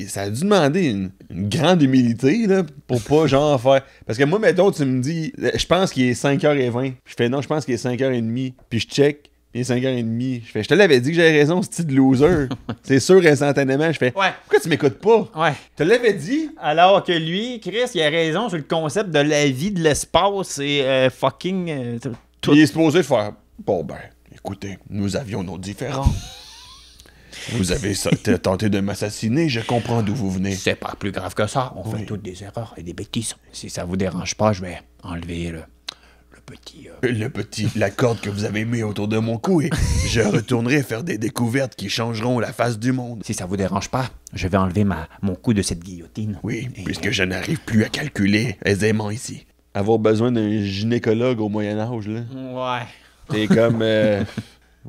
[SPEAKER 4] Ça a dû demander une grande humilité, là, pour pas, genre, faire... Parce que moi, mettons, tu me dis, je pense qu'il est 5h20. Je fais, non, je pense qu'il est 5h30. Puis je check. Il est 5h30. Je fais, je te l'avais dit que j'avais raison, ce petit loser. C'est sûr, instantanément. Je fais,
[SPEAKER 3] ouais.
[SPEAKER 4] Pourquoi tu m'écoutes pas?
[SPEAKER 3] Ouais.
[SPEAKER 4] Je te l'avais dit.
[SPEAKER 3] Alors que lui, Chris, il a raison sur le concept de la vie, de l'espace et fucking.
[SPEAKER 4] Tout. Il est supposé faire, bon ben, écoutez, nous avions nos différends. Vous avez tenté de m'assassiner, je comprends d'où vous venez.
[SPEAKER 3] C'est pas plus grave que ça. On fait toutes des erreurs et des bêtises. Si ça vous dérange pas, je vais enlever
[SPEAKER 4] la corde que vous avez mis autour de mon cou et je retournerai faire des découvertes qui changeront la face du monde.
[SPEAKER 3] Si ça vous dérange pas, je vais enlever mon coup de cette guillotine.
[SPEAKER 4] Oui, puisque je n'arrive plus à calculer aisément ici. Avoir besoin d'un gynécologue au Moyen-Âge, là.
[SPEAKER 3] Ouais.
[SPEAKER 4] T'es comme...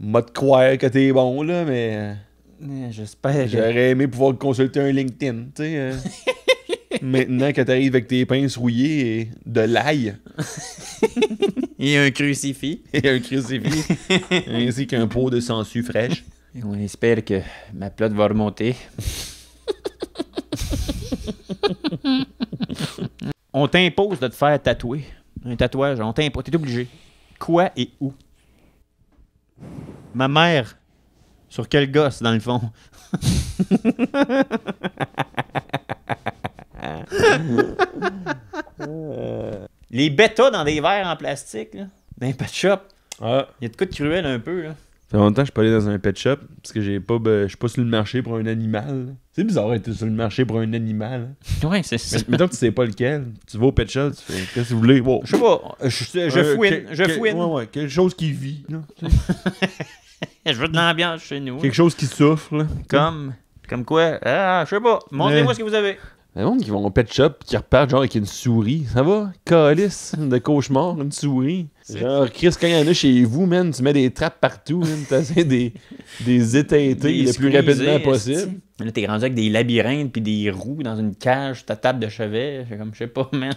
[SPEAKER 4] moi de croire que t'es bon, là, mais...
[SPEAKER 3] J'espère.
[SPEAKER 4] J'aurais aimé pouvoir consulter un LinkedIn, tu sais. Maintenant que t'arrives avec tes pinces rouillées et de l'ail.
[SPEAKER 3] Et un crucifix.
[SPEAKER 4] Ainsi qu'un pot de sangsue fraîche.
[SPEAKER 3] Et on espère que ma plotte va remonter. On t'impose de te faire tatouer. Un tatouage, on t'impose. T'es obligé. Quoi et où? Ma mère. Sur quel gosse, dans le fond? Les bêtas dans des verres en plastique, là, dans un pet shop.
[SPEAKER 4] Ah.
[SPEAKER 3] Il y a de quoi de cruel un peu, là.
[SPEAKER 4] Ça fait longtemps que je suis pas allé dans un pet shop parce que je suis pas sur le marché pour un animal. C'est bizarre d'être sur le marché pour un animal.
[SPEAKER 3] Ouais, c'est ça.
[SPEAKER 4] Mais mettons que tu sais pas lequel. Tu vas au pet shop, tu fais qu'est-ce que vous voulez? Bon.
[SPEAKER 3] Je sais pas. Je fouine. Je fouine.
[SPEAKER 4] Ouais, quelque chose qui vit. Là,
[SPEAKER 3] je veux de l'ambiance chez nous.
[SPEAKER 4] Quelque chose qui souffre. Là.
[SPEAKER 3] Comme quoi? Ah, je sais pas. Montrez-moi ce que vous avez.
[SPEAKER 4] Les gens qui vont au pet shop qui repartent genre avec une souris. Ça va? Calice de cauchemar, une souris. Genre, Chris, quand il y en a chez vous, man, tu mets des trappes partout, man. T'essaies des éteintés le plus rapidement possible.
[SPEAKER 3] Là, t'es rendu avec des labyrinthes puis des roues dans une cage, ta table de chevet. C'est comme, je sais pas, man.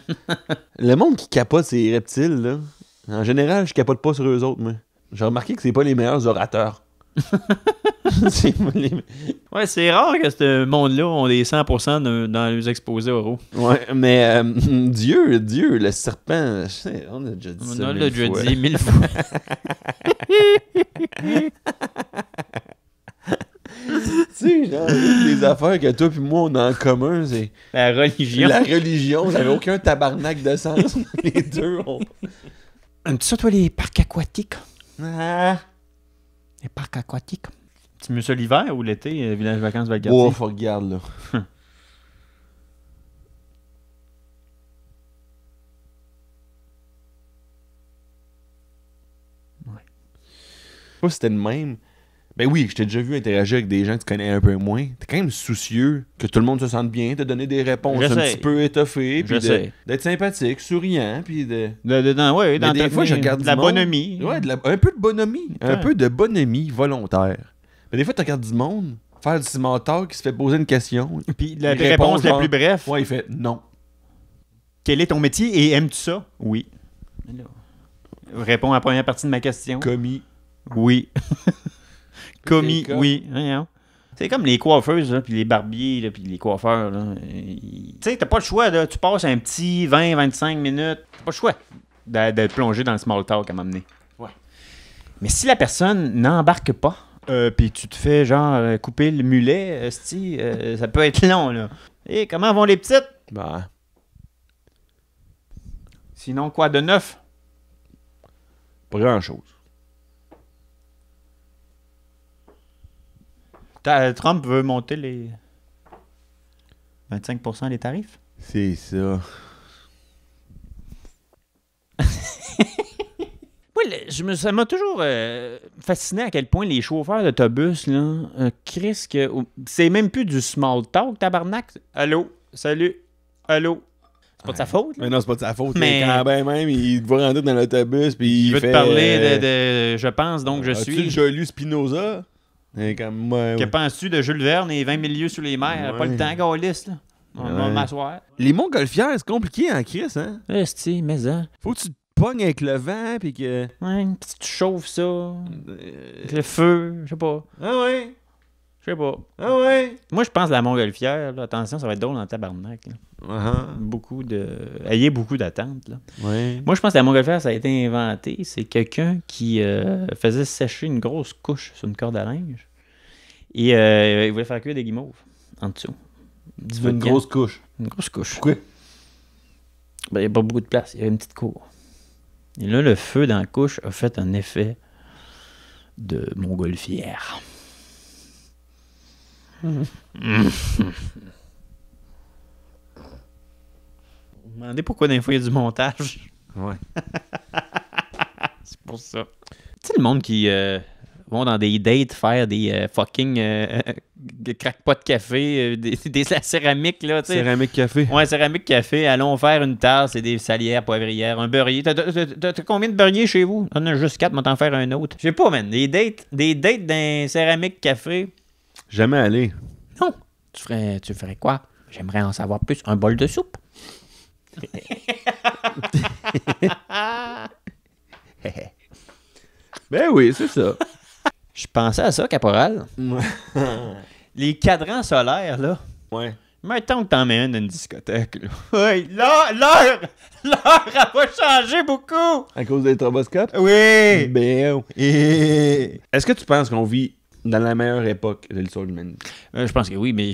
[SPEAKER 4] Le monde qui capote ces reptiles, là, en général, je capote pas sur eux autres, moi. J'ai remarqué que c'est pas les meilleurs orateurs.
[SPEAKER 3] Ouais, c'est rare que ce monde-là ont des 100% dans les exposés oraux.
[SPEAKER 4] Ouais, mais Dieu, le serpent, je sais, on a déjà dit
[SPEAKER 3] On
[SPEAKER 4] ça
[SPEAKER 3] a
[SPEAKER 4] mille
[SPEAKER 3] déjà
[SPEAKER 4] fois.
[SPEAKER 3] dit 1000 fois.
[SPEAKER 4] Tu sais, genre, les affaires que toi puis moi, on a en commun, c'est
[SPEAKER 3] La religion.
[SPEAKER 4] la religion. Ça n'avait aucun tabarnak de sens. Les deux,
[SPEAKER 3] Aimes-tu ça, toi, les parcs aquatiques?
[SPEAKER 4] Ah.
[SPEAKER 3] Les parcs aquatiques. Tu mieux ça l'hiver ou l'été, village vacances Valcartier?
[SPEAKER 4] Oh, faut regarde, là.
[SPEAKER 3] Ouais.
[SPEAKER 4] Je sais pas si c'était le même. Ben oui, je t'ai déjà vu interagir avec des gens que tu connais un peu moins. T'es quand même soucieux que tout le monde se sente bien, te donner des réponses un
[SPEAKER 3] J'essaie.
[SPEAKER 4] petit peu étoffées, puis
[SPEAKER 3] J'essaie.
[SPEAKER 4] d'être sympathique, souriant, puis de...
[SPEAKER 3] Ouais,
[SPEAKER 4] Mais des fois, je regarde
[SPEAKER 3] de la
[SPEAKER 4] du monde.
[SPEAKER 3] bonhomie.
[SPEAKER 4] Ouais, un peu de bonhomie. Un peu de bonhomie volontaire. Mais des fois, tu regardes du monde faire du small talk qui se fait poser une question.
[SPEAKER 3] Puis la
[SPEAKER 4] Il
[SPEAKER 3] réponse
[SPEAKER 4] répond,
[SPEAKER 3] la
[SPEAKER 4] genre,
[SPEAKER 3] plus bref.
[SPEAKER 4] Ouais, il fait non.
[SPEAKER 3] Quel est ton métier et aimes-tu ça? Oui. Réponds à la première partie de ma question.
[SPEAKER 4] Commis.
[SPEAKER 3] Oui. Commis,
[SPEAKER 4] Comme.
[SPEAKER 3] oui. Voyons. C'est comme les coiffeuses, là, puis les barbiers, là, puis les coiffeurs. Là. Tu sais, t'as pas le choix. Là. Tu passes un petit 20-25 minutes. T'as pas le choix de plonger dans le small talk à m'amener.
[SPEAKER 4] Ouais.
[SPEAKER 3] Mais si la personne n'embarque pas, puis tu te fais genre couper le mulet, ça peut être long. Là. Et comment vont les petites?
[SPEAKER 4] Bah,
[SPEAKER 3] Sinon, quoi de neuf?
[SPEAKER 4] pas grand-chose.
[SPEAKER 3] Trump veut monter les 25% les tarifs?
[SPEAKER 4] C'est ça.
[SPEAKER 3] Moi, ça m'a toujours fasciné à quel point les chauffeurs d'autobus, là, Chris, c'est même plus du small talk, tabarnak. Allô, salut, allô. C'est pas de sa faute, là.
[SPEAKER 4] Mais non, c'est pas de sa faute.
[SPEAKER 3] Mais-
[SPEAKER 4] Mais quand même, il va rentrer dans l'autobus, puis
[SPEAKER 3] Il veut
[SPEAKER 4] fait,
[SPEAKER 3] te parler de je pense, donc je
[SPEAKER 4] As-tu
[SPEAKER 3] suis.
[SPEAKER 4] déjà lu Spinoza? Et comme moi,
[SPEAKER 3] Que penses-tu de Jules Verne et 20 milieux sous les mers?
[SPEAKER 4] Ouais.
[SPEAKER 3] Pas le temps, gaulliste, là. On va
[SPEAKER 4] Ouais.
[SPEAKER 3] m'asseoir.
[SPEAKER 4] Les montgolfières, c'est compliqué en crise, hein?
[SPEAKER 3] Esti, mais ça.
[SPEAKER 4] Faut que tu te pognes avec le vent, puis que...
[SPEAKER 3] Ouais, puis tu chauffes ça. Avec le feu, je sais pas.
[SPEAKER 4] Ah ouais?
[SPEAKER 3] Je sais pas.
[SPEAKER 4] Ah ouais?
[SPEAKER 3] Moi, je pense à la montgolfière, là. Attention, ça va être drôle dans le tabarnak, là. Ayez beaucoup d'attentes, là.
[SPEAKER 4] Ouais.
[SPEAKER 3] Moi, je pense que la montgolfière, ça a été inventé. C'est quelqu'un qui faisait sécher une grosse couche sur une corde à linge. Et il voulait faire cuire des guimauves en dessous.
[SPEAKER 4] Une grosse couche.
[SPEAKER 3] Une grosse couche.
[SPEAKER 4] Pourquoi?
[SPEAKER 3] Ben, il n'y a pas beaucoup de place. Il y avait une petite cour. Et là, le feu dans la couche a fait un effet de montgolfière. Vous me demandez pourquoi des fois il y a du montage.
[SPEAKER 4] Ouais.
[SPEAKER 3] C'est pour ça. Tu sais, le monde qui vont dans des dates faire des fucking crackpot de café, la céramique, là, tu sais.
[SPEAKER 4] Céramique café.
[SPEAKER 3] Ouais, céramique café, allons faire une tasse et des salières, poivrières, un beurrier. T'as combien de beurriers chez vous? On a juste 4, mais t'en faire un autre. Je sais pas, man. Des dates d'un céramique café.
[SPEAKER 4] Jamais allé.
[SPEAKER 3] Non. Tu ferais quoi? J'aimerais en savoir plus. Un bol de soupe?
[SPEAKER 4] Ben oui, c'est ça.
[SPEAKER 3] Je pensais à ça, caporal. Les cadrans solaires, là.
[SPEAKER 4] Ouais.
[SPEAKER 3] Mettons que t'en mets un dans une discothèque, là. Oui, l'heure, elle va changer beaucoup.
[SPEAKER 4] À cause des stroboscopes?
[SPEAKER 3] Oui.
[SPEAKER 4] Ben, est-ce que tu penses qu'on vit dans la meilleure époque de l'histoire de l'humanité?
[SPEAKER 3] Je pense que oui, mais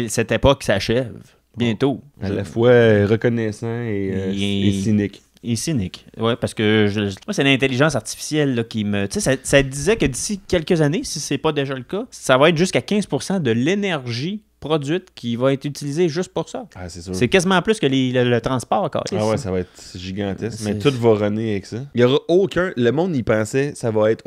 [SPEAKER 3] cette époque s'achève bientôt.
[SPEAKER 4] À la fois reconnaissant et cynique.
[SPEAKER 3] Et cynique. Ouais, parce que moi, c'est l'intelligence artificielle là, qui me. Tu sais, ça disait que d'ici quelques années, si c'est pas déjà le cas, ça va être jusqu'à 15% de l'énergie produite qui va être utilisée juste pour ça.
[SPEAKER 4] Ah, c'est sûr.
[SPEAKER 3] C'est quasiment plus que le transport encore.
[SPEAKER 4] Ah ouais, ça va être gigantesque. Mais
[SPEAKER 3] C'est-
[SPEAKER 4] tout va runner avec ça. Il y aura aucun... Le monde y pensait, ça va être,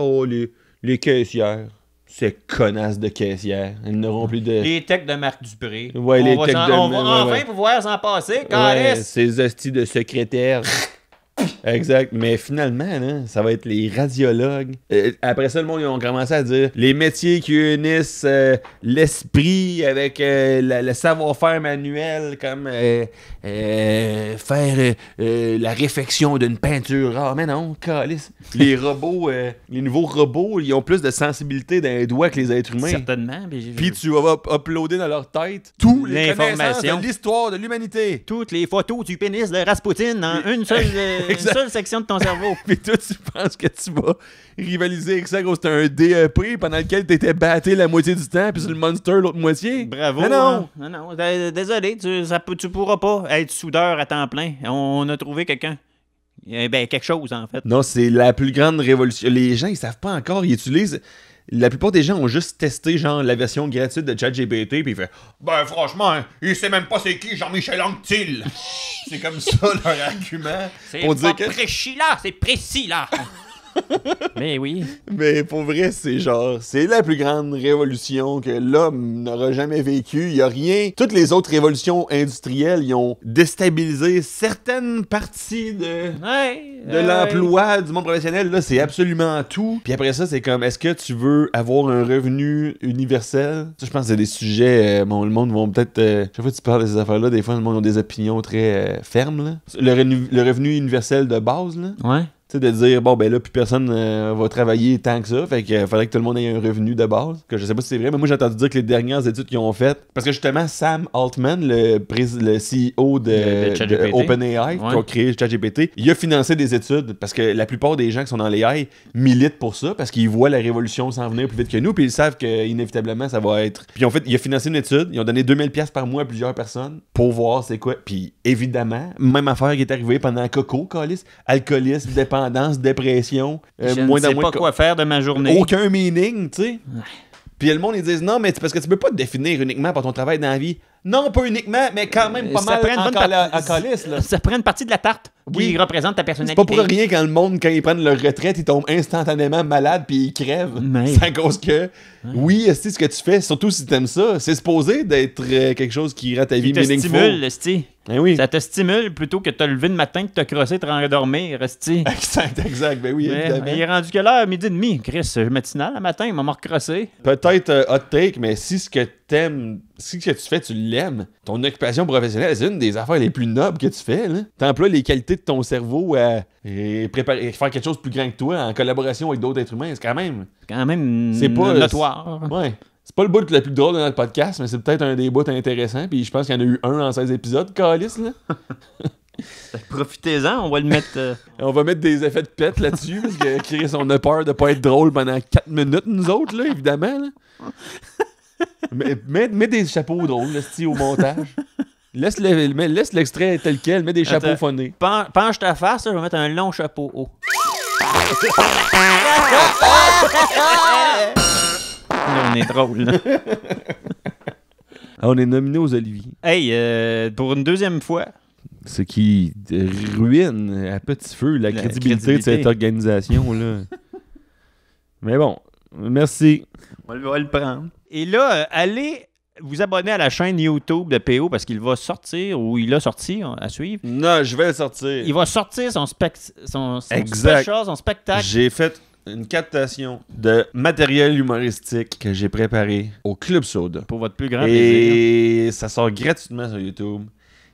[SPEAKER 4] les caissières. Ces connasses de caissières. Elles n'auront plus de...
[SPEAKER 3] Les techs de Marc Dupré.
[SPEAKER 4] Ouais, les techs de-
[SPEAKER 3] On va
[SPEAKER 4] ouais,
[SPEAKER 3] enfin
[SPEAKER 4] ouais.
[SPEAKER 3] pouvoir s'en passer,
[SPEAKER 4] Ouais,
[SPEAKER 3] caresse.
[SPEAKER 4] ces hosties de secrétaires. Exact. Mais finalement, là, ça va être les radiologues. Après ça, le monde, ils ont commencé à dire les métiers qui unissent l'esprit avec le savoir-faire manuel, comme faire la réfection d'une peinture. Ah, mais non, calice. Les robots, les nouveaux robots, ils ont plus de sensibilité dans les doigts que les êtres humains.
[SPEAKER 3] Certainement.
[SPEAKER 4] Puis tu vas uploader dans leur tête toutes les connaissances de l'histoire de l'humanité.
[SPEAKER 3] Toutes les photos du pénis de Rasputin dans une seule section de ton cerveau.
[SPEAKER 4] Puis toi, tu penses que tu vas rivaliser avec ça, gros, c'était un DEP pendant lequel t'étais batté la moitié du temps, puis sur le Monster l'autre moitié.
[SPEAKER 3] Bravo.
[SPEAKER 4] Mais non.
[SPEAKER 3] Hein? Non. Désolé, tu pourras pas être soudeur à temps plein. On a trouvé quelqu'un. Ben, quelque chose, en fait.
[SPEAKER 4] Non, c'est la plus grande révolution. Les gens, ils savent pas encore, ils utilisent... La plupart des gens ont juste testé genre la version gratuite de ChatGPT puis ils font ben franchement, il sait même pas c'est qui Jean-Michel Anctil. C'est comme ça leur argument.
[SPEAKER 3] C'est
[SPEAKER 4] pour
[SPEAKER 3] pas
[SPEAKER 4] dire que...
[SPEAKER 3] précis là, c'est précis là. Mais oui.
[SPEAKER 4] Mais pour vrai, c'est genre, c'est la plus grande révolution que l'homme n'aura jamais vécue. Il y a rien. Toutes les autres révolutions industrielles, ils ont déstabilisé certaines parties de l'emploi du monde professionnel. Là, c'est absolument tout. Puis après ça, c'est comme, est-ce que tu veux avoir un revenu universel? Ça, je pense que c'est des sujets, bon, le monde va peut-être... chaque fois que tu parles de ces affaires-là, des fois, le monde a des opinions très fermes, là. Le revenu universel de base, là.
[SPEAKER 3] Ouais.
[SPEAKER 4] Tu sais, de dire, bon, ben là, plus personne va travailler tant que ça. Fait qu'il faudrait que tout le monde ait un revenu de base. Que je sais pas si c'est vrai, mais moi, j'ai entendu dire que les dernières études qu'ils ont faites. Parce que justement, Sam Altman, le CEO de OpenAI, qui a créé ChatGPT, il a financé des études. Parce que la plupart des gens qui sont dans l'AI militent pour ça. Parce qu'ils voient la révolution s'en venir plus vite que nous. Puis ils savent qu'inévitablement, ça va être. Puis en fait, il a financé une étude. Ils ont donné 2000$ par mois à plusieurs personnes pour voir c'est quoi. Puis évidemment, même affaire qui est arrivée pendant Coco, calice, alcoolisme, dépendance, dépression,
[SPEAKER 3] je ne sais pas quoi faire de ma journée.
[SPEAKER 4] Aucun meaning, tu sais. Puis le monde, ils disent non, mais c'est parce que tu peux pas te définir uniquement par ton travail dans la vie. Non, pas uniquement, mais quand même pas mal en calice, là.
[SPEAKER 3] Ça prend une partie de la tarte qui représente ta personnalité.
[SPEAKER 4] C'est pas pour rien quand le monde, quand ils prennent leur retraite, ils tombent instantanément malades puis ils crèvent. C'est à cause que, oui, c'est ce que tu fais, surtout si t'aimes ça, c'est supposé d'être quelque chose qui rend ta vie meaningful.
[SPEAKER 3] Ça te stimule, esti.
[SPEAKER 4] Ben oui.
[SPEAKER 3] Ça te stimule plutôt que de te lever le matin, de te crosser, de te rendormir, esti.
[SPEAKER 4] Exact, ben oui, évidemment.
[SPEAKER 3] Mais il est rendu quelle heure? 12h30. Chris, matinal le matin, il m'a recrossé.
[SPEAKER 4] Peut-être hot take, mais si ce que t'aimes, si ce que tu fais, tu l'aimes, ton occupation professionnelle, c'est une des affaires les plus nobles que tu fais, là. T'emploies les qualités de ton cerveau à faire quelque chose de plus grand que toi en collaboration avec d'autres êtres humains. C'est quand même
[SPEAKER 3] C'est pas notoire.
[SPEAKER 4] Ouais. C'est pas le bout le plus drôle de notre podcast, mais c'est peut-être un des bouts intéressants. Puis je pense qu'il y en a eu un en 16 épisodes, calice, là.
[SPEAKER 3] Profitez-en, on va le mettre...
[SPEAKER 4] On va mettre des effets de pète là-dessus, parce que Chris, on a peur de pas être drôle pendant 4 minutes, nous autres, là, évidemment. Là. Mets des chapeaux drôles, là, au montage. Laisse l'extrait tel quel, mets des chapeaux phonés.
[SPEAKER 3] Penche ta face, là, je vais mettre un long chapeau haut. Là, on est drôle, là.
[SPEAKER 4] On est nominé aux Oliviers.
[SPEAKER 3] Hey, pour une deuxième fois.
[SPEAKER 4] Ce qui ruine à petit feu la crédibilité de cette organisation-là. Mais bon, merci.
[SPEAKER 3] On va le prendre. Et là, allez vous abonner à la chaîne YouTube de PO parce qu'il va sortir, ou il a sorti à suivre.
[SPEAKER 4] Non, je vais le sortir.
[SPEAKER 3] Il va sortir son special, son spectacle.
[SPEAKER 4] J'ai fait une captation de matériel humoristique que j'ai préparé au Club Soda.
[SPEAKER 3] Pour votre plus grand plaisir.
[SPEAKER 4] Et ça sort gratuitement sur YouTube.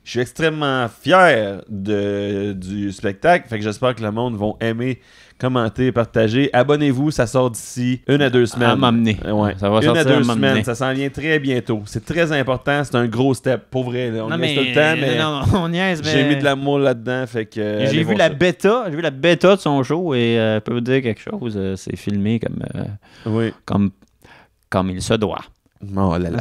[SPEAKER 4] Je suis extrêmement fier du spectacle. Fait que j'espère que le monde va aimer, commenter, partager. Abonnez-vous, ça sort d'ici 1 à 2 semaines.
[SPEAKER 3] À m'amener.
[SPEAKER 4] Ouais.
[SPEAKER 3] Ça va
[SPEAKER 4] 1 à 2 semaines.
[SPEAKER 3] m'amener.
[SPEAKER 4] Ça s'en vient très bientôt. C'est très important. C'est un gros step. Pour vrai. Là. On niaise tout le temps, mais
[SPEAKER 3] non, on niaise, mais...
[SPEAKER 4] j'ai mis de l'amour là-dedans. Fait que
[SPEAKER 3] j'ai vu la bêta. J'ai vu la bêta de son show et je peux vous dire quelque chose. C'est filmé comme il se doit.
[SPEAKER 4] Oh là là.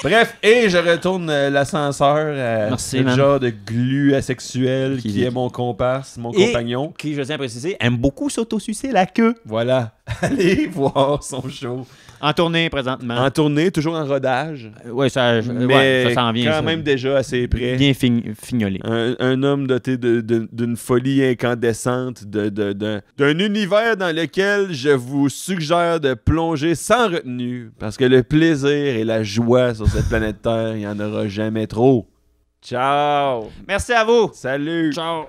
[SPEAKER 4] Bref, et je retourne l'ascenseur à ce genre de glu asexuel qui est mon comparse, mon compagnon.
[SPEAKER 3] Qui, je tiens à préciser, aime beaucoup s'autosucer la queue.
[SPEAKER 4] Voilà. Allez voir son show.
[SPEAKER 3] En tournée présentement.
[SPEAKER 4] En tournée, toujours en rodage.
[SPEAKER 3] Oui, ça s'en vient.
[SPEAKER 4] Quand même déjà assez près.
[SPEAKER 3] Bien fignolé.
[SPEAKER 4] Un homme doté d'une folie incandescente, d'un univers dans lequel je vous suggère de plonger sans retenue. Parce que le plaisir et la joie sur cette planète Terre, il n'y en aura jamais trop. Ciao!
[SPEAKER 3] Merci à vous!
[SPEAKER 4] Salut!
[SPEAKER 3] Ciao!